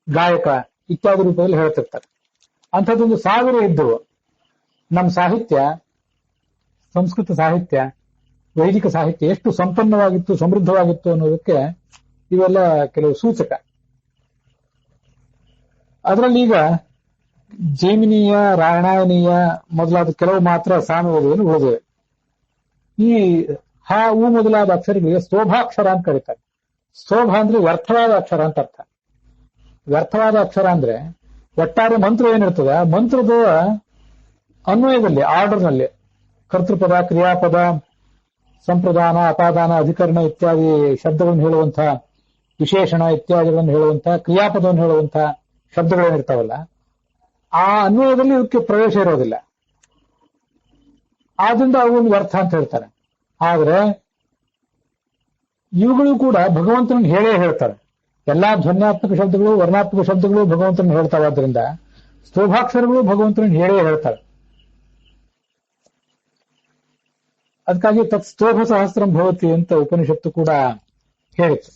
ಗಾಯಕ ಇತ್ಯಾದಿ ರೂಪದಲ್ಲಿ ಹೇಳ್ತಿರ್ತಾರೆ. ಅಂಥದ್ದೊಂದು 1000 ಇದ್ದವು. ನಮ್ಮ ಸಾಹಿತ್ಯ, ಸಂಸ್ಕೃತ ಸಾಹಿತ್ಯ, ವೈದಿಕ ಸಾಹಿತ್ಯ ಎಷ್ಟು ಸಂಪನ್ನವಾಗಿತ್ತು, ಸಮೃದ್ಧವಾಗಿತ್ತು ಅನ್ನೋದಕ್ಕೆ ಇವೆಲ್ಲ ಕೆಲವು ಸೂಚಕ. ಅದರಲ್ಲಿ ಈಗ ಜೈಮಿನೀಯ, ರಾಮಾಯಣೀಯ ಮೊದಲಾದ ಕೆಲವು ಮಾತ್ರ ಸಾಮವೇದದಲ್ಲಿ ಉಳಿದಿವೆ. ಈ ಹ, ಉ ಮೊದಲಾದ ಅಕ್ಷರಗಳಿಗೆ ಸ್ತೋಭಾಕ್ಷರ ಅಂತ ಕರೀತಾರೆ. ಸ್ತೋಭ ಅಂದ್ರೆ ವ್ಯರ್ಥವಾದ ಅಕ್ಷರ ಅಂತ ಅರ್ಥ. ವ್ಯರ್ಥವಾದ ಅಕ್ಷರ ಅಂದ್ರೆ ಒಟ್ಟಾರೆ ಮಂತ್ರ ಏನಿರ್ತದೆ ಆ ಮಂತ್ರದ ಅನ್ವಯದಲ್ಲಿ, ಆರ್ಡರ್ನಲ್ಲಿ ಕರ್ತೃಪದ, ಕ್ರಿಯಾಪದ, ಸಂಪ್ರದಾನ, ಅಪಾದಾನ, ಅಧಿಕರಣ ಇತ್ಯಾದಿ ಶಬ್ದಗಳನ್ನು ಹೇಳುವಂತಹ, ವಿಶೇಷಣ ಇತ್ಯಾದಿಗಳನ್ನು ಹೇಳುವಂತಹ, ಕ್ರಿಯಾಪದವನ್ನು ಹೇಳುವಂತಹ ಶಬ್ದಗಳೇನಿರ್ತಾವಲ್ಲ ಆ ಅನ್ವಯದಲ್ಲಿ ಇದಕ್ಕೆ ಪ್ರವೇಶ ಇರೋದಿಲ್ಲ. ಆದ್ರಿಂದ ಅವು ಒಂದು ವ್ಯರ್ಥ ಅಂತ ಹೇಳ್ತಾರೆ. ಆದ್ರೆ ಇವುಗಳು ಕೂಡ ಭಗವಂತನ ಹೇಳೇ ಹೇಳ್ತಾರೆ. ಎಲ್ಲಾ ಧ್ವನ್ಯಾತ್ಮಕ ಶಬ್ದಗಳು, ವರ್ಣಾತ್ಮಕ ಶಬ್ದಗಳು ಭಗವಂತನ ಹೇಳ್ತಾವಾದ್ರಿಂದ ಸ್ತೋಭಾಕ್ಷರಗಳು ಭಗವಂತನ ಹೇಳೇ ಹೇಳ್ತಾರೆ. ಅದಕ್ಕಾಗಿ ತತ್ ಸ್ತೋಭ ಸಹಸ್ರಂ ಭವತಿ ಅಂತ ಉಪನಿಷತ್ತು ಕೂಡ ಹೇಳಿತು.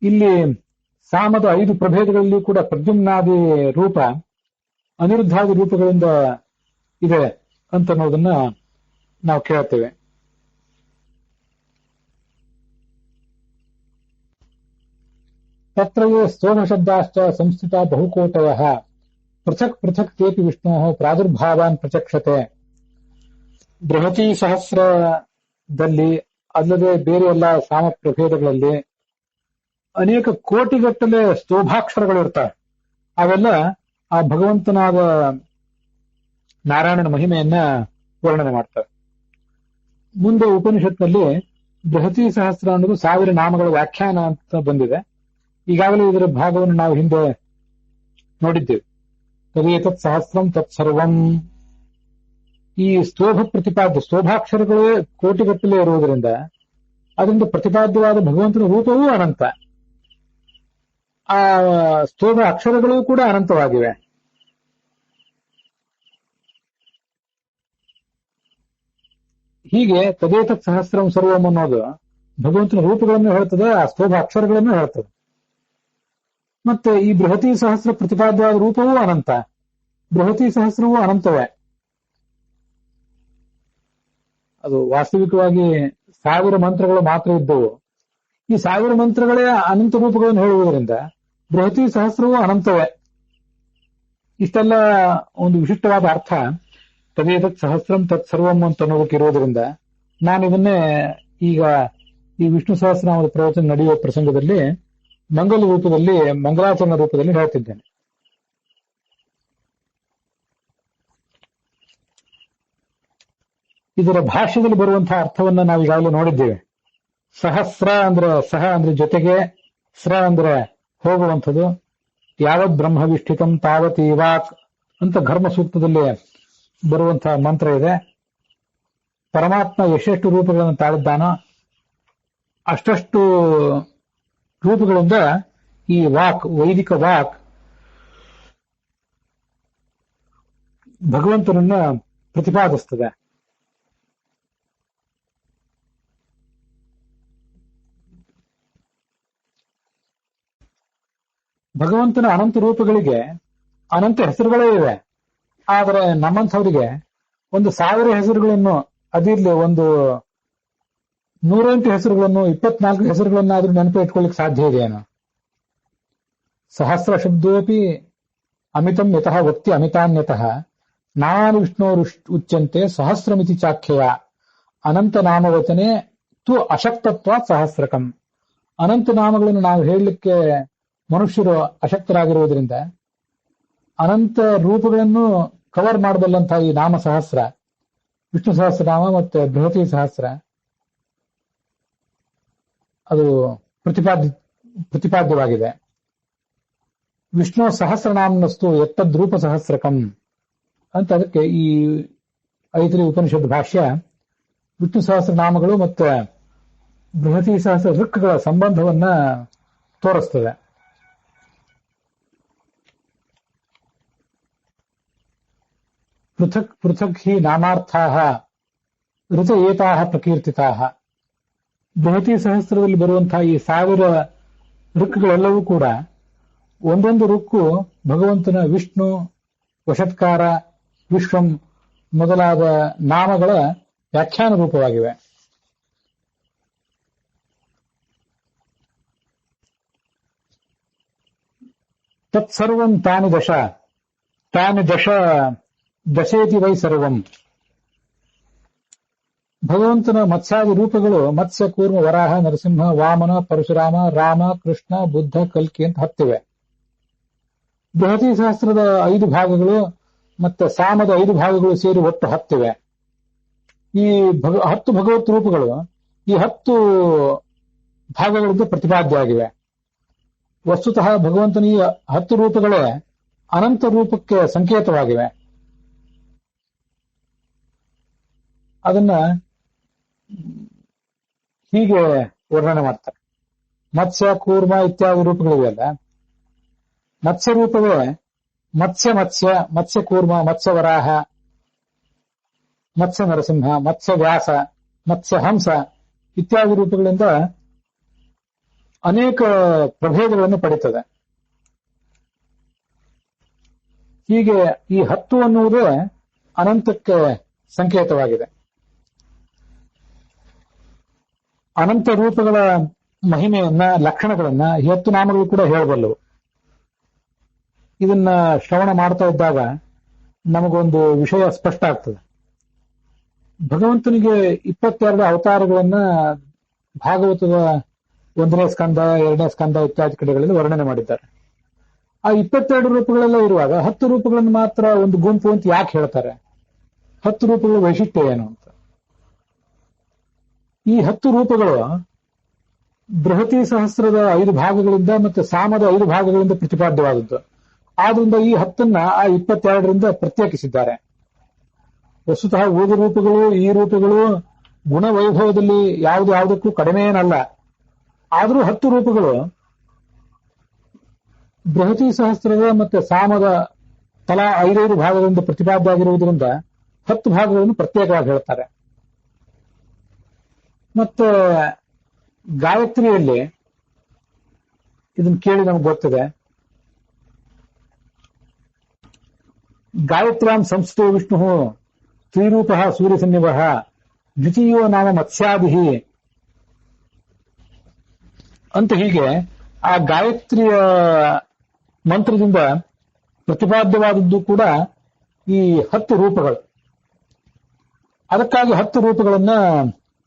ಇಲ್ಲಿ ಸಾಮದ 5 ಪ್ರಭೇದಗಳಲ್ಲಿ ಕೂಡ ಪ್ರದ್ಯುಮ್ನಾದಿ ರೂಪ ಅನಿರುದ್ಧಾದಿ ರೂಪಗಳಿಂದ ಇದೆ ಅಂತ ಅನ್ನೋದನ್ನ ನಾವು ಕೇಳ್ತೇವೆ. ತತ್ರಯೇ ಸ್ತೋಮ ಶಬ್ದಾಶ್ಚ ಸಂಸ್ಥಿತ ಬಹುಕೋಟಯ ಪೃಥಕ್ ಪೃಥಕ್ ತೇಪಿ ವಿಷ್ಣು ಪ್ರಾದುರ್ಭಾವಾನ್ ಪ್ರಚಕ್ಷತೆ. ಬೃಹತಿ ಸಹಸ್ರದಲ್ಲಿ ಅಲ್ಲದೆ ಬೇರೆ ಎಲ್ಲ ಸಾಮ ಪ್ರಭೇದಗಳಲ್ಲಿ ಅನೇಕ ಕೋಟಿಗಟ್ಟಲೆ ಸ್ತೋಭಾಕ್ಷರಗಳು ಇರ್ತವೆ. ಅವೆಲ್ಲ ಆ ಭಗವಂತನಾದ ನಾರಾಯಣನ ಮಹಿಮೆಯನ್ನ ವರ್ಣನೆ ಮಾಡ್ತವೆ. ಮುಂದೆ ಉಪನಿಷತ್ನಲ್ಲಿ ಬೃಹತಿ ಸಹಸ್ರ ಅನ್ನೋದು 1000 ನಾಮಗಳ ವ್ಯಾಖ್ಯಾನ ಅಂತ ಬಂದಿದೆ. ಈಗಾಗಲೇ ಇದರ ಭಾಗವನ್ನು ನಾವು ಹಿಂದೆ ನೋಡಿದ್ದೇವೆ. ತದೇತತ್ ಸಹಸ್ರಂ ತತ್ಸರ್ವಂ. ಈ ಸ್ತೋಭ ಪ್ರತಿಪಾದ್ಯ ಸ್ತೋಭಾಕ್ಷರಗಳೇ ಕೋಟಿಗಟ್ಟಲೆ ಇರುವುದರಿಂದ ಅದರಿಂದ ಪ್ರತಿಪಾದ್ಯವಾದ ಭಗವಂತನ ರೂಪವೂ ಅನಂತ, ಆ ಸ್ತೋಭ ಅಕ್ಷರಗಳೂ ಕೂಡ ಅನಂತವಾಗಿವೆ. ಹೀಗೆ ತದೇತತ್ ಸಹಸ್ರಂ ಸರ್ವಂ ಅನ್ನೋದು ಭಗವಂತನ ರೂಪಗಳನ್ನು ಹೇಳ್ತದೆ, ಆ ಸ್ತೋಭ ಅಕ್ಷರಗಳನ್ನು ಹೇಳ್ತದೆ. ಮತ್ತೆ ಈ ಬೃಹತಿ ಸಹಸ್ರ ಪ್ರತಿಪಾದ್ಯವಾದ ರೂಪವೂ ಅನಂತ, ಬೃಹತಿ ಸಹಸ್ರವೂ ಅನಂತವೇ. ಅದು ವಾಸ್ತವಿಕವಾಗಿ 1000 ಮಂತ್ರಗಳು ಮಾತ್ರ ಇದ್ದವು. ಈ 1000 ಮಂತ್ರಗಳೇ ಅನಂತ ರೂಪಗಳನ್ನು ಹೇಳುವುದರಿಂದ ಬೃಹತಿ ಸಹಸ್ರವೂ ಅನಂತವೇ. ಇಷ್ಟೆಲ್ಲ ಒಂದು ವಿಶಿಷ್ಟವಾದ ಅರ್ಥ ತದೇತತ್ ಸಹಸ್ರಂ ತತ್ ಸರ್ವಂ ಅಂತ ಅನ್ನೋದಕ್ಕೆ ಇರೋದ್ರಿಂದ ನಾನು ಇದನ್ನೇ ಈಗ ಈ ವಿಷ್ಣು ಸಹಸ್ರನಾಮದ ಪ್ರವಚನ ನಡೆಯುವ ಪ್ರಸಂಗದಲ್ಲಿ ಮಂಗಲ ರೂಪದಲ್ಲಿ, ಮಂಗಲಾಚರಣ ರೂಪದಲ್ಲಿ ಹೇಳ್ತಿದ್ದೇನೆ. ಇದರ ಭಾಷ್ಯದಲ್ಲಿ ಬರುವಂತಹ ಅರ್ಥವನ್ನ ನಾವು ಈಗಾಗಲೇ ನೋಡಿದ್ದೇವೆ. ಸಹಸ್ರ ಅಂದ್ರೆ ಸಹ ಅಂದ್ರೆ ಜೊತೆಗೆ, ಸ್ರ ಅಂದ್ರೆ ಹೋಗುವಂಥದ್ದು. ಯಾವತ್ ಬ್ರಹ್ಮವಿಷ್ಠಿತಂ ತಾವತ್ ವಾಕ್ ಅಂತ ಘರ್ಮ ಸೂಕ್ತದಲ್ಲಿ ಬರುವಂತಹ ಮಂತ್ರ ಇದೆ. ಪರಮಾತ್ಮ ಎಷ್ಟೆಷ್ಟು ರೂಪಗಳನ್ನು ತಾಳಿದ್ದಾನೋ ಅಷ್ಟಷ್ಟು ರೂಪಗಳಿಂದ ಈ ವಾಕ್, ವೈದಿಕ ವಾಕ್ ಭಗವಂತನನ್ನ ಪ್ರತಿಪಾದಿಸ್ತದೆ. ಭಗವಂತನ ಅನಂತ ರೂಪಗಳಿಗೆ ಅನಂತ ಹೆಸರುಗಳೇ ಇವೆ. ಆದರೆ ನಮ್ಮಂಥವರಿಗೆ ಒಂದು 1000 ಹೆಸರುಗಳನ್ನು, ಅದಿರ್ಲಿ ಒಂದು 108 ಹೆಸರುಗಳನ್ನು, 24 ಹೆಸರುಗಳನ್ನಾದ್ರೂ ನೆನಪು ಇಟ್ಕೊಳ್ಳಿಕ್ಕೆ ಸಾಧ್ಯ ಇದೆಯೇನೋ? ಸಹಸ್ರ ಶಬ್ದೋಪಿ ಅಮಿತಂ ಯತಃ ವಕ್ತಿ ಅಮಿತಾನ್ಯತಃ ನಾನಾನು ವಿಷ್ಣೋರು ಉಚ್ಯಂತೆ ಸಹಸ್ರಮಿತಿ ಚಾಖ್ಯಯ ಅನಂತ ನಾಮವಚನೆ ತು ಅಶಕ್ತತ್ವ ಸಹಸ್ರಕಂ. ಅನಂತ ನಾಮಗಳನ್ನು ನಾವು ಹೇಳಲಿಕ್ಕೆ ಮನುಷ್ಯರು ಅಶಕ್ತರಾಗಿರುವುದರಿಂದ ಅನಂತ ರೂಪಗಳನ್ನು ಕವರ್ ಮಾಡಬಲ್ಲಂತಹ ಈ ನಾಮ ಸಹಸ್ರ, ವಿಷ್ಣು ಸಹಸ್ರನಾಮ ಮತ್ತೆ ಬೃಹತಿ ಸಹಸ್ರ, ಅದು ಪ್ರತಿಪಾದ್ಯವಾಗಿದೆ. ವಿಷ್ಣು ಸಹಸ್ರನಾಮನಸ್ತು ಎತ್ತದ್ರೂಪ ಸಹಸ್ರಕಂ ಅಂತ ಅದಕ್ಕೆ ಈ ಐತರಿ ಉಪನಿಷತ್ ಭಾಷ್ಯ ವಿಷ್ಣು ಸಹಸ್ರನಾಮಗಳು ಮತ್ತೆ ಬೃಹತಿ ಸಹಸ್ರ ಋಕ್ಗಳ ಸಂಬಂಧವನ್ನ ತೋರಿಸ್ತದೆ. ಪೃಥಕ್ ಪೃಥಕ್ ಹಿ ನಾನಾರ್ಥಾಃ ಋತ ಏತಾಃ ಪ್ರಕೀರ್ತಿತಾಃ. ಬೃಹತಿ ಸಹಸ್ರದಲ್ಲಿ ಬರುವಂತಹ ಈ 1000 ಋಕ್ಗಳೆಲ್ಲವೂ ಕೂಡ ಒಂದೊಂದು ಋಕ್ಕು ಭಗವಂತನ ವಿಷ್ಣು, ವಷತ್ಕಾರ, ವಿಶ್ವಂ ಮೊದಲಾದ ನಾಮಗಳ ವ್ಯಾಖ್ಯಾನ ರೂಪವಾಗಿವೆ. ತತ್ಸರ್ವಂ ತಾನಿ ದಶ, ತಾನಿ ದಶೇತಿ ವೈ ಸರ್ವಂ. ಭಗವಂತನ ಮತ್ಸ್ಯಾದಿ ರೂಪಗಳು ಮತ್ಸ್ಯ, ಕೂರ್ಮ, ವರಾಹ, ನರಸಿಂಹ, ವಾಮನ, ಪರಶುರಾಮ, ರಾಮ, ಕೃಷ್ಣ, ಬುದ್ಧ, ಕಲ್ಕಿ ಅಂತ 10 ಇವೆ. ಬೃಹತಿ ಸಹಸ್ರದ 5 ಭಾಗಗಳು ಮತ್ತೆ ಸಾಮದ 5 ಭಾಗಗಳು ಸೇರಿ ಒಟ್ಟು 10 ಇವೆ. ಈ 10 ಭಗವತ್ ರೂಪಗಳು ಈ 10 ಭಾಗಗಳಿಂದ ಪ್ರತಿಪಾದ್ಯ ಆಗಿವೆ. ವಸ್ತುತಃ ಭಗವಂತನ ಈ 10 ರೂಪಗಳೇ ಅನಂತ ರೂಪಕ್ಕೆ ಸಂಕೇತವಾಗಿವೆ. ಅದನ್ನ ಹೀಗೆ ವರ್ಣನೆ ಮಾಡ್ತಾರೆ. ಮತ್ಸ್ಯ, ಕೂರ್ಮ ಇತ್ಯಾದಿ ರೂಪಗಳಿವೆಯಲ್ಲ, ಮತ್ಸ್ಯ ರೂಪವೇ ಮತ್ಸ್ಯ ಕೂರ್ಮ, ಮತ್ಸ್ಯ ವರಾಹ, ಮತ್ಸ್ಯ ನರಸಿಂಹ, ಮತ್ಸ್ಯ ವ್ಯಾಸ, ಮತ್ಸ್ಯ ಹಂಸ ಇತ್ಯಾದಿ ರೂಪಗಳಿಂದ ಅನೇಕ ಪ್ರಭೇದಗಳನ್ನು ಪಡೆಯುತ್ತದೆ. ಹೀಗೆ ಈ 10 ಅನ್ನುವುದೇ ಅನಂತಕ್ಕೆ ಸಂಕೇತವಾಗಿದೆ. ಅನಂತ ರೂಪಗಳ ಮಹಿಮೆಯನ್ನ, ಲಕ್ಷಣಗಳನ್ನ 10 ನಾಮಗಳು ಕೂಡ ಹೇಳಬಲ್ಲವು. ಇದನ್ನ ಶ್ರವಣ ಮಾಡ್ತಾ ಇದ್ದಾಗ ನಮಗೊಂದು ವಿಷಯ ಸ್ಪಷ್ಟ ಆಗ್ತದೆ. ಭಗವಂತನಿಗೆ 22 ಅವತಾರಗಳನ್ನ ಭಾಗವತದ 1ನೇ ಸ್ಕಂದ 2ನೇ ಸ್ಕಂದ ಇತ್ಯಾದಿ ಕಡೆಗಳಲ್ಲಿ ವರ್ಣನೆ ಮಾಡಿದ್ದಾರೆ. ಆ 22 ರೂಪಗಳೆಲ್ಲ ಇರುವಾಗ 10 ರೂಪಗಳನ್ನು ಮಾತ್ರ ಒಂದು ಗುಂಪು ಅಂತ ಯಾಕೆ ಹೇಳ್ತಾರೆ? 10 ರೂಪಗಳ ವೈಶಿಷ್ಟ್ಯ ಏನು ಅಂತ. ಈ 10 ರೂಪಗಳು ಬೃಹತಿ ಸಹಸ್ರದ 5 ಭಾಗಗಳಿಂದ ಮತ್ತೆ ಸಾಮದ 5 ಭಾಗಗಳಿಂದ ಪ್ರತಿಪಾದ್ಯವಾದದ್ದು. ಆದ್ರಿಂದ ಈ 10ನ್ನ ಆ 22ರಿಂದ ಪ್ರತ್ಯೇಕಿಸಿದ್ದಾರೆ. ವಸ್ತುತಃ ಉಳಿದ ರೂಪಗಳು ಈ ರೂಪಗಳು ಗುಣವೈಭವದಲ್ಲಿ ಯಾವುದಕ್ಕೂ ಕಡಿಮೆ ಏನಲ್ಲ. ಆದರೂ 10 ರೂಪಗಳು ಬೃಹತಿ ಸಹಸ್ರದ ಮತ್ತೆ ಸಾಮದ ತಲಾ 5 ಭಾಗಗಳಿಂದ ಪ್ರತಿಪಾದ್ಯ ಆಗಿರುವುದರಿಂದ 10 ಭಾಗಗಳನ್ನು ಪ್ರತ್ಯೇಕವಾಗಿ ಹೇಳ್ತಾರೆ. ಮತ್ತೆ ಗಾಯತ್ರಿಯಲ್ಲಿ ಇದನ್ನು ಕೇಳಿ ನಮ್ಗೆ ಗೊತ್ತಿದೆ. ಗಾಯತ್ರ್ಯಾಂ ಸಂಸ್ಥೋ ವಿಷ್ಣು ತ್ರಿರೂಪ ಸೂರ್ಯಸನ್ನಿವ ದ್ವಿತೀಯೋ ನಾಮ ಮತ್ಸ್ಯಾದಿ ಅಂತ ಹೀಗೆ ಆ ಗಾಯತ್ರಿಯ ಮಂತ್ರದಿಂದ ಪ್ರತಿಪಾದ್ಯವಾದದ್ದು ಕೂಡ ಈ 10 ರೂಪಗಳು. ಅದಕ್ಕಾಗಿ 10 ರೂಪಗಳನ್ನ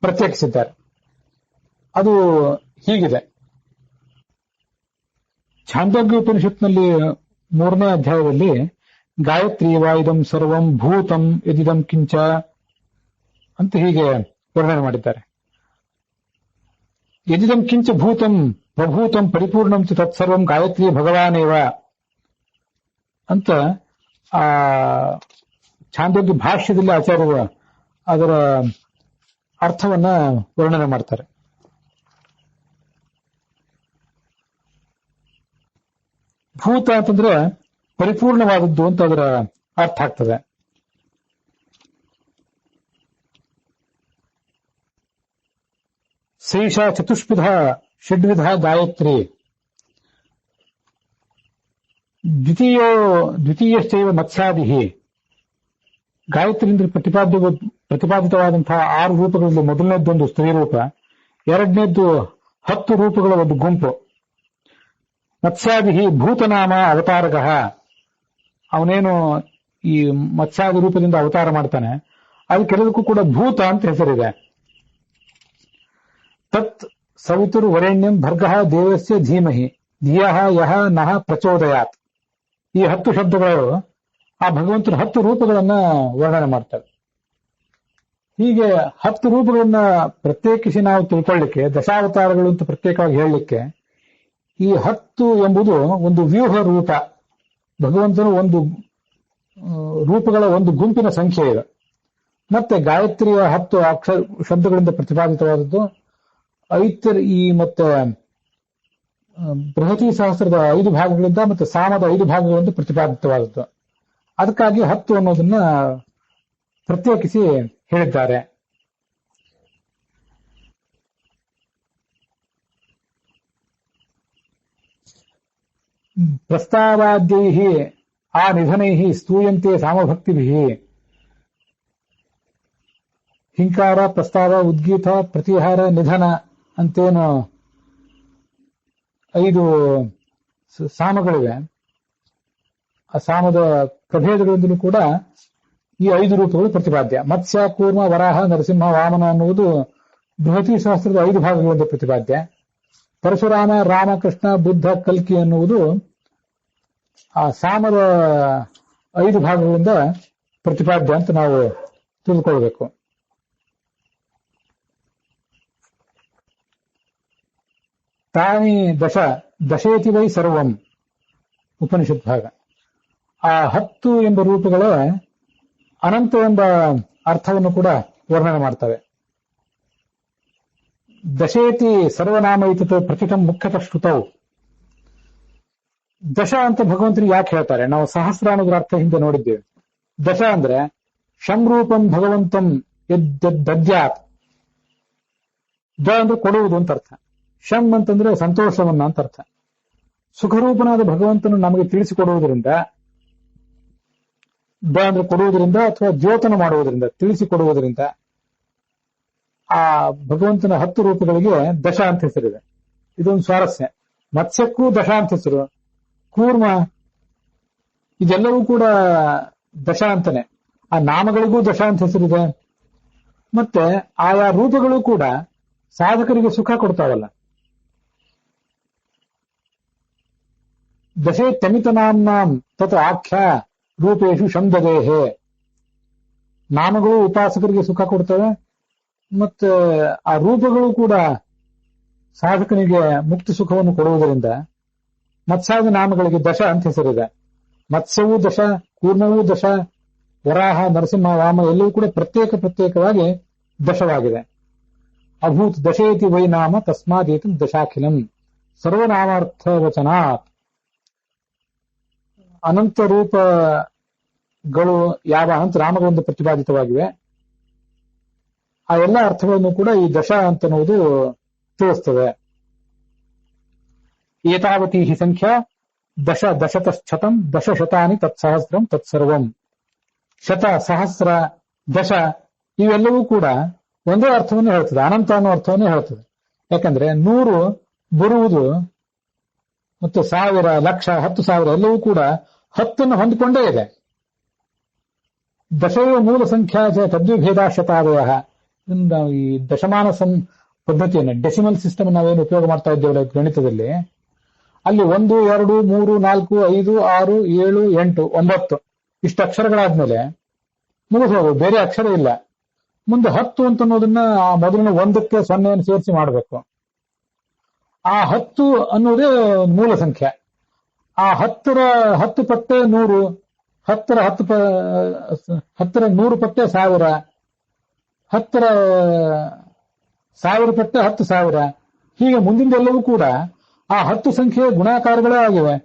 ಪ್ರತ್ಯೇಕಿಸಿದ್ದಾರೆ. ಅದು ಹೀಗಿದೆ. ಛಾಂದೋಗ್ಯ ಉಪನಿಷತ್ನಲ್ಲಿ 3ನೇ ಅಧ್ಯಾಯದಲ್ಲಿ ಗಾಯತ್ರಿ ವಾಯುಧಂ ಸರ್ವಂ ಭೂತಂ ಯದಿದಂ ಕಿಂಚ ಅಂತ ಹೀಗೆ ವರ್ಣನೆ ಮಾಡಿದ್ದಾರೆ. ಯದಿದಂ ಕಿಂಚ ಭೂತಂ ಪ್ರಭೂತಂ ಪರಿಪೂರ್ಣಂ ಚ ತತ್ಸರ್ವಂ ಗಾಯತ್ರಿ ಭಗವಾನೇವ ಅಂತ ಆ ಛಾಂದೋಗ್ಯ ಭಾಷ್ಯದಲ್ಲಿ ಆಚಾರ್ಯರು ಅದರ ಅರ್ಥವನ್ನ ವರ್ಣನೆ ಮಾಡ್ತಾರೆ. ಭೂತ ಅಂತಂದ್ರೆ ಪರಿಪೂರ್ಣವಾದದ್ದು ಅಂತ ಅದರ ಅರ್ಥ ಆಗ್ತದೆ. ಶೇಷ ಚತುಷ್ವಿಧ ಷಡ್ವಿಧ ಗಾಯತ್ರಿ ದ್ವಿತೀಯಶ್ಚೈವ ಮತ್ಸ್ಯಾದಿ. ಗಾಯತ್ರಿಯಿಂದ ಪ್ರತಿಪಾದಿತವಾದಂತಹ 6 ರೂಪಗಳಲ್ಲಿ ಮೊದಲನೇದ್ದೊಂದು ಸ್ತ್ರೀ ರೂಪ, ಎರಡನೇದ್ದು 10 ರೂಪಗಳ ಒಂದು ಗುಂಪು. ಮತ್ಸ್ಯಾದಿ ಭೂತನಾಮ ಅವತಾರಕ. ಅವನೇನು ಈ ಮತ್ಸ್ಯಾದಿ ರೂಪದಿಂದ ಅವತಾರ ಮಾಡ್ತಾನೆ, ಅದಕ್ಕೆಲ್ಲದಕ್ಕೂ ಕೂಡ ಭೂತ ಅಂತ ಹೆಸರಿದೆ. ತತ್ ಸವಿತುರ್ ವರೆಣ್ಯಂ ಭರ್ಗಃ ದೇವಸ್ಯ ಧೀಮಹಿ ಧಿಯಃ ಯಹ ನಃ ಪ್ರಚೋದಯಾತ್. ಈ 10 ಶಬ್ದಗಳು ಆ ಭಗವಂತನ 10 ರೂಪಗಳನ್ನ ವರ್ಣನೆ ಮಾಡ್ತವೆ. ಹೀಗೆ 10 ರೂಪಗಳನ್ನ ಪ್ರತ್ಯೇಕಿಸಿ ನಾವು ತಿಳ್ಕೊಳ್ಳಿಕ್ಕೆ, ದಶಾವತಾರಗಳು ಅಂತ ಪ್ರತ್ಯೇಕವಾಗಿ ಹೇಳಲಿಕ್ಕೆ, ಈ 10 ಎಂಬುದು ಒಂದು ವ್ಯೂಹ ರೂಪ. ಭಗವಂತನು ಒಂದು ರೂಪಗಳ ಒಂದು ಗುಂಪಿನ ಸಂಖ್ಯೆ ಇದೆ. ಮತ್ತೆ ಗಾಯತ್ರಿಯ 10 ಶಬ್ದಗಳಿಂದ ಪ್ರತಿಪಾದಿತವಾದದ್ದು, ಈ ಮತ್ತೆ ಬೃಹತಿ ಸಹಸ್ರದ 5 ಭಾಗಗಳಿಂದ ಮತ್ತೆ ಸಾಮದ 5 ಭಾಗಗಳಿಂದ ಪ್ರತಿಪಾದಿತವಾದದ್ದು. ಅದಕ್ಕಾಗಿ 10 ಅನ್ನೋದನ್ನ ಪ್ರತ್ಯೇಕಿಸಿ ಹೇಳಿದ್ದಾರೆ. ಪ್ರಸ್ತಾವಾದ್ಯೈಃ ಆ ನಿಧನೈಃ ಸ್ತೂಯಂತೆ ಸಾಮಭಕ್ತಿಭಿಃ. ಹಿಂಕಾರ, ಪ್ರಸ್ತಾವ, ಉದ್ಗೀತ, ಪ್ರತಿಹಾರ, ನಿಧನ ಅಂತೇನು 5 ಸಾಮಗಳಿವೆ. ಆ ಸಾಮದ ಪ್ರಭೇದಗಳಿಂದಲೂ ಕೂಡ ಈ 5 ರೂಪಗಳು ಪ್ರತಿಪಾದ್ಯ. ಮತ್ಸ್ಯ, ಕೂರ್ಮ, ವರಾಹ, ನರಸಿಂಹ, ವಾಮನ ಅನ್ನುವುದು ಬೃಹತಿ ಸಹಸ್ರದ 5 ಭಾಗಗಳಿಂದ ಪ್ರತಿಪಾದ್ಯ. ಪರಶುರಾಮ, ರಾಮ, ಕೃಷ್ಣ, ಬುದ್ಧ, ಕಲ್ಕಿ ಅನ್ನುವುದು ಆ ಸಾಮದ 5 ಭಾಗಗಳಿಂದ ಪ್ರತಿಪಾದ್ಯ ಅಂತ ನಾವು ತಿಳ್ಕೊಳ್ಬೇಕು. ತಾನಿ ದಶೇತಿ ವೈ ಸರ್ವಂ ಉಪನಿಷತ್ ಭಾಗ. ಆ 10 ಎಂಬ ರೂಪಗಳ ಅನಂತ ಎಂಬ ಅರ್ಥವನ್ನು ಕೂಡ ವರ್ಣನೆ ಮಾಡ್ತವೆ. ದಶೇತಿ ಸರ್ವನಾಮೈತತ್ ಪ್ರತಿತಂ ಮುಖ್ಯತಃ ಶ್ರುತೌ. ದಶ ಅಂತ ಭಗವಂತನಿಗೆ ಯಾಕೆ ಹೇಳ್ತಾರೆ? ನಾವು ಸಹಸ್ರ ಅನ್ನೋದ್ರ ಅರ್ಥ ಹಿಂದೆ ನೋಡಿದ್ದೇವೆ. ದಶ ಅಂದ್ರೆ ಶಂರೂಪಂ ಭಗವಂತಂ ದದ್ಯಾತ್. ದ ಅಂದ್ರೆ ಕೊಡುವುದು ಅಂತ ಅರ್ಥ. ಶಂ ಅಂತಂದ್ರೆ ಸಂತೋಷವನ್ನ ಅಂತ ಅರ್ಥ. ಸುಖರೂಪನಾದ ಭಗವಂತನು ನಮಗೆ ತಿಳಿಸಿಕೊಡುವುದರಿಂದ, ದ ಅಂದ್ರೆ ಕೊಡುವುದರಿಂದ ಅಥವಾ ದ್ಯೋತನ ಮಾಡುವುದರಿಂದ, ತಿಳಿಸಿಕೊಡುವುದರಿಂದ ಆ ಭಗವಂತನ 10 ರೂಪಗಳಿಗೆ ದಶ ಅಂತ ಹೆಸರಿದೆ. ಇದೊಂದು ಸ್ವಾರಸ್ಯ. ಮತ್ಸ್ಯಕ್ಕೂ ದಶ ಅಂತ ಹೆಸರು, ಕೂರ್ಮ ಇದೆಲ್ಲವೂ ಕೂಡ ದಶ ಅಂತಾನೆ. ಆ ನಾಮಗಳಿಗೂ ದಶ ಅಂತ ಹೆಸರಿದೆ. ಮತ್ತೆ ಆಯಾ ರೂಪಗಳು ಕೂಡ ಸಾಧಕರಿಗೆ ಸುಖ ಕೊಡ್ತಾವಲ್ಲ. ದಶೇ ತಮಿತ ನಾಮ್ನಾಂ ತತ್ ಆಖ್ಯ ರೂಪೇಶು ಶಂದದೇಹೆ. ನಾಮಗಳು ಉಪಾಸಕರಿಗೆ ಸುಖ ಕೊಡ್ತವೆ, ಮತ್ತೆ ಆ ರೂಪಗಳು ಕೂಡ ಸಾಧಕನಿಗೆ ಮುಕ್ತಿ ಸುಖವನ್ನು ಕೊಡುವುದರಿಂದ ಮತ್ಸ್ಯಾದಿ ನಾಮಗಳಿಗೆ ದಶ ಅಂತ ಹೆಸರಿದೆ. ಮತ್ಸ್ಯವೂ ದಶ, ಕೂರ್ಮವೂ ದಶ, ವರಾಹ, ನರಸಿಂಹ, ವಾಮ ಎಲ್ಲವೂ ಕೂಡ ಪ್ರತ್ಯೇಕವಾಗಿ ದಶವಾಗಿದೆ. ಅಭೂತ್ ದಶೇತಿ ವೈ ನಾಮ ತಸ್ಮಾದೇತಂ ದಶಾಖಿಲಂ ಸರ್ವನಾಮಾರ್ಥವಚನಾತ್. ಅನಂತ ರೂಪಗಳು ಯಾವ ಅನಂತ ನಾಮಗಳಿಂದ ಪ್ರತಿಪಾದಿತವಾಗಿವೆ ಆ ಎಲ್ಲ ಅರ್ಥಗಳನ್ನು ಕೂಡ ಈ ದಶ ಅಂತನ್ನುವುದು ತಿಳಿಸ್ತದೆ. ಏತಾವತಿ ಹಿ ಸಂಖ್ಯಾ ದಶ ದಶತಶ್ಶತಂ ದಶಶತಾನಿ ತತ್ಸಹಸ್ರಂ ತತ್ಸರ್ವಂ. ಶತ, ಸಹಸ್ರ, ದಶ ಇವೆಲ್ಲವೂ ಕೂಡ ಒಂದೇ ಅರ್ಥವನ್ನು ಹೇಳ್ತದೆ, ಅನಂತ ಅನ್ನೋ ಅರ್ಥವನ್ನು ಹೇಳ್ತದೆ. ಯಾಕಂದ್ರೆ 100 ಬರುವುದು ಮತ್ತು 1000, ಲಕ್ಷ, 10,000 ಎಲ್ಲವೂ ಕೂಡ 10 ಹೊಂದಿಕೊಂಡೇ ಇದೆ. ದಶವ ಮೂಲ ಸಂಖ್ಯಾ ತದ್ವಿಭೇದ ಶತಾದಯ. ಈ ದಶಮಾನ ಪದ್ಧತಿಯನ್ನು, ಡೆಸಿಮಲ್ ಸಿಸ್ಟಮ್ ನಾವೇನು ಉಪಯೋಗ ಮಾಡ್ತಾ ಇದ್ದೇವೆ ಗಣಿತದಲ್ಲಿ, ಅಲ್ಲಿ 1, 2, 3, 4, 5, 6, 7, 8, 9 ಇಷ್ಟು ಅಕ್ಷರಗಳಾದ್ಮೇಲೆ ಮುಗಿಸೋದು, ಬೇರೆ ಅಕ್ಷರ ಇಲ್ಲ. ಮುಂದೆ 10 ಅಂತ ಅನ್ನೋದನ್ನ ಆ ಮೊದಲಿನ 1ಕ್ಕೆ 0 ಸೇರಿಸಿ ಮಾಡಬೇಕು. ಆ 10 ಅನ್ನೋದೇ ಮೂಲ ಸಂಖ್ಯೆ. ಆ 10 ಪಟ್ಟೆ 100, 10 100 ಪಟ್ಟೆ 1000, 1000 ಪಟ್ಟೆ 10,000. ಹೀಗೆ ಮುಂದಿಂದೆಲ್ಲವೂ ಕೂಡ ಆ 10 ಸಂಖ್ಯೆಯ ಗುಣಾಕಾರಗಳೇ ಆಗಿವೆ.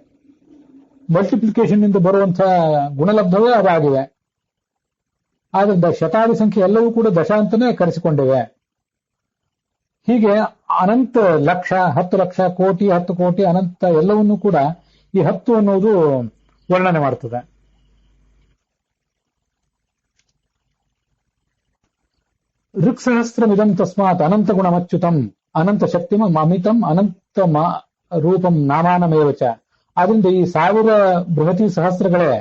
ಮಲ್ಟಿಪ್ಲಿಕೇಶನ್ ನಿಂದ ಬರುವಂತಹ ಗುಣಲಬ್ಧವೇ ಅದಾಗಿವೆ. ಆದ್ರಿಂದ ಶತಾದಿ ಸಂಖ್ಯೆ ಎಲ್ಲವೂ ಕೂಡ ದಶ ಅಂತಾನೆ ಕರೆಸಿಕೊಂಡಿವೆ. ಹೀಗೆ ಅನಂತ ಲಕ್ಷ, 10 ಲಕ್ಷ, ಕೋಟಿ, 10 ಕೋಟಿ, ಅನಂತ ಎಲ್ಲವನ್ನೂ ಕೂಡ ಈ 10 ಅನ್ನೋದು ವರ್ಣನೆ ಮಾಡ್ತದೆ. ಋಕ್ಸಹಸ್ರಮಿದಂ ತಸ್ಮಾತ್ ಅನಂತ ಗುಣಮಚ್ಯುತಂ ಅನಂತ ಶಕ್ತಿಮ ಅಮಿತಂ ಅನಂತ ರೂಪಂ ನಾಮಾನಮೇವಚ. ಆದ್ರಿಂದ ಈ 1000 ಬೃಹತಿ ಸಹಸ್ರಗಳೇ,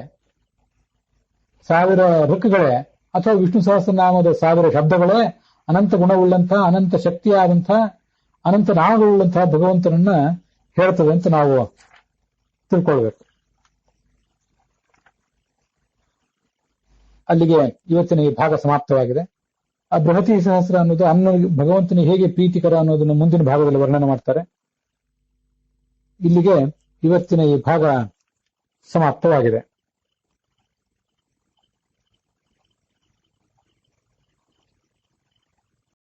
1000 ಋಕ್ಗಳೇ ಅಥವಾ ವಿಷ್ಣು ಸಹಸ್ರನಾಮದ 1000 ಶಬ್ದಗಳೇ ಅನಂತ ಗುಣವುಳ್ಳಂತಹ, ಅನಂತ ಶಕ್ತಿಯಾದಂತಹ, ಅನಂತ ನಾಮಗಳುಳ್ಳಂತಹ ಭಗವಂತನನ್ನ ಹೇಳ್ತದೆ ಅಂತ ನಾವು ತಿಳ್ಕೊಳ್ಬೇಕು. ಅಲ್ಲಿಗೆ ಇವತ್ತಿನ ಈ ಭಾಗ ಸಮಾಪ್ತವಾಗಿದೆ. ಆ ಬೃಹತಿ ಸಹಸ್ರ ಅನ್ನೋದು ಭಗವಂತನಿಗೆ ಹೇಗೆ ಪ್ರೀತಿಕರ ಅನ್ನೋದನ್ನು ಮುಂದಿನ ಭಾಗದಲ್ಲಿ ವರ್ಣನೆ ಮಾಡ್ತಾರೆ. ಇಲ್ಲಿಗೆ ಇವತ್ತಿನ ಈ ಭಾಗ ಸಮಾಪ್ತವಾಗಿದೆ.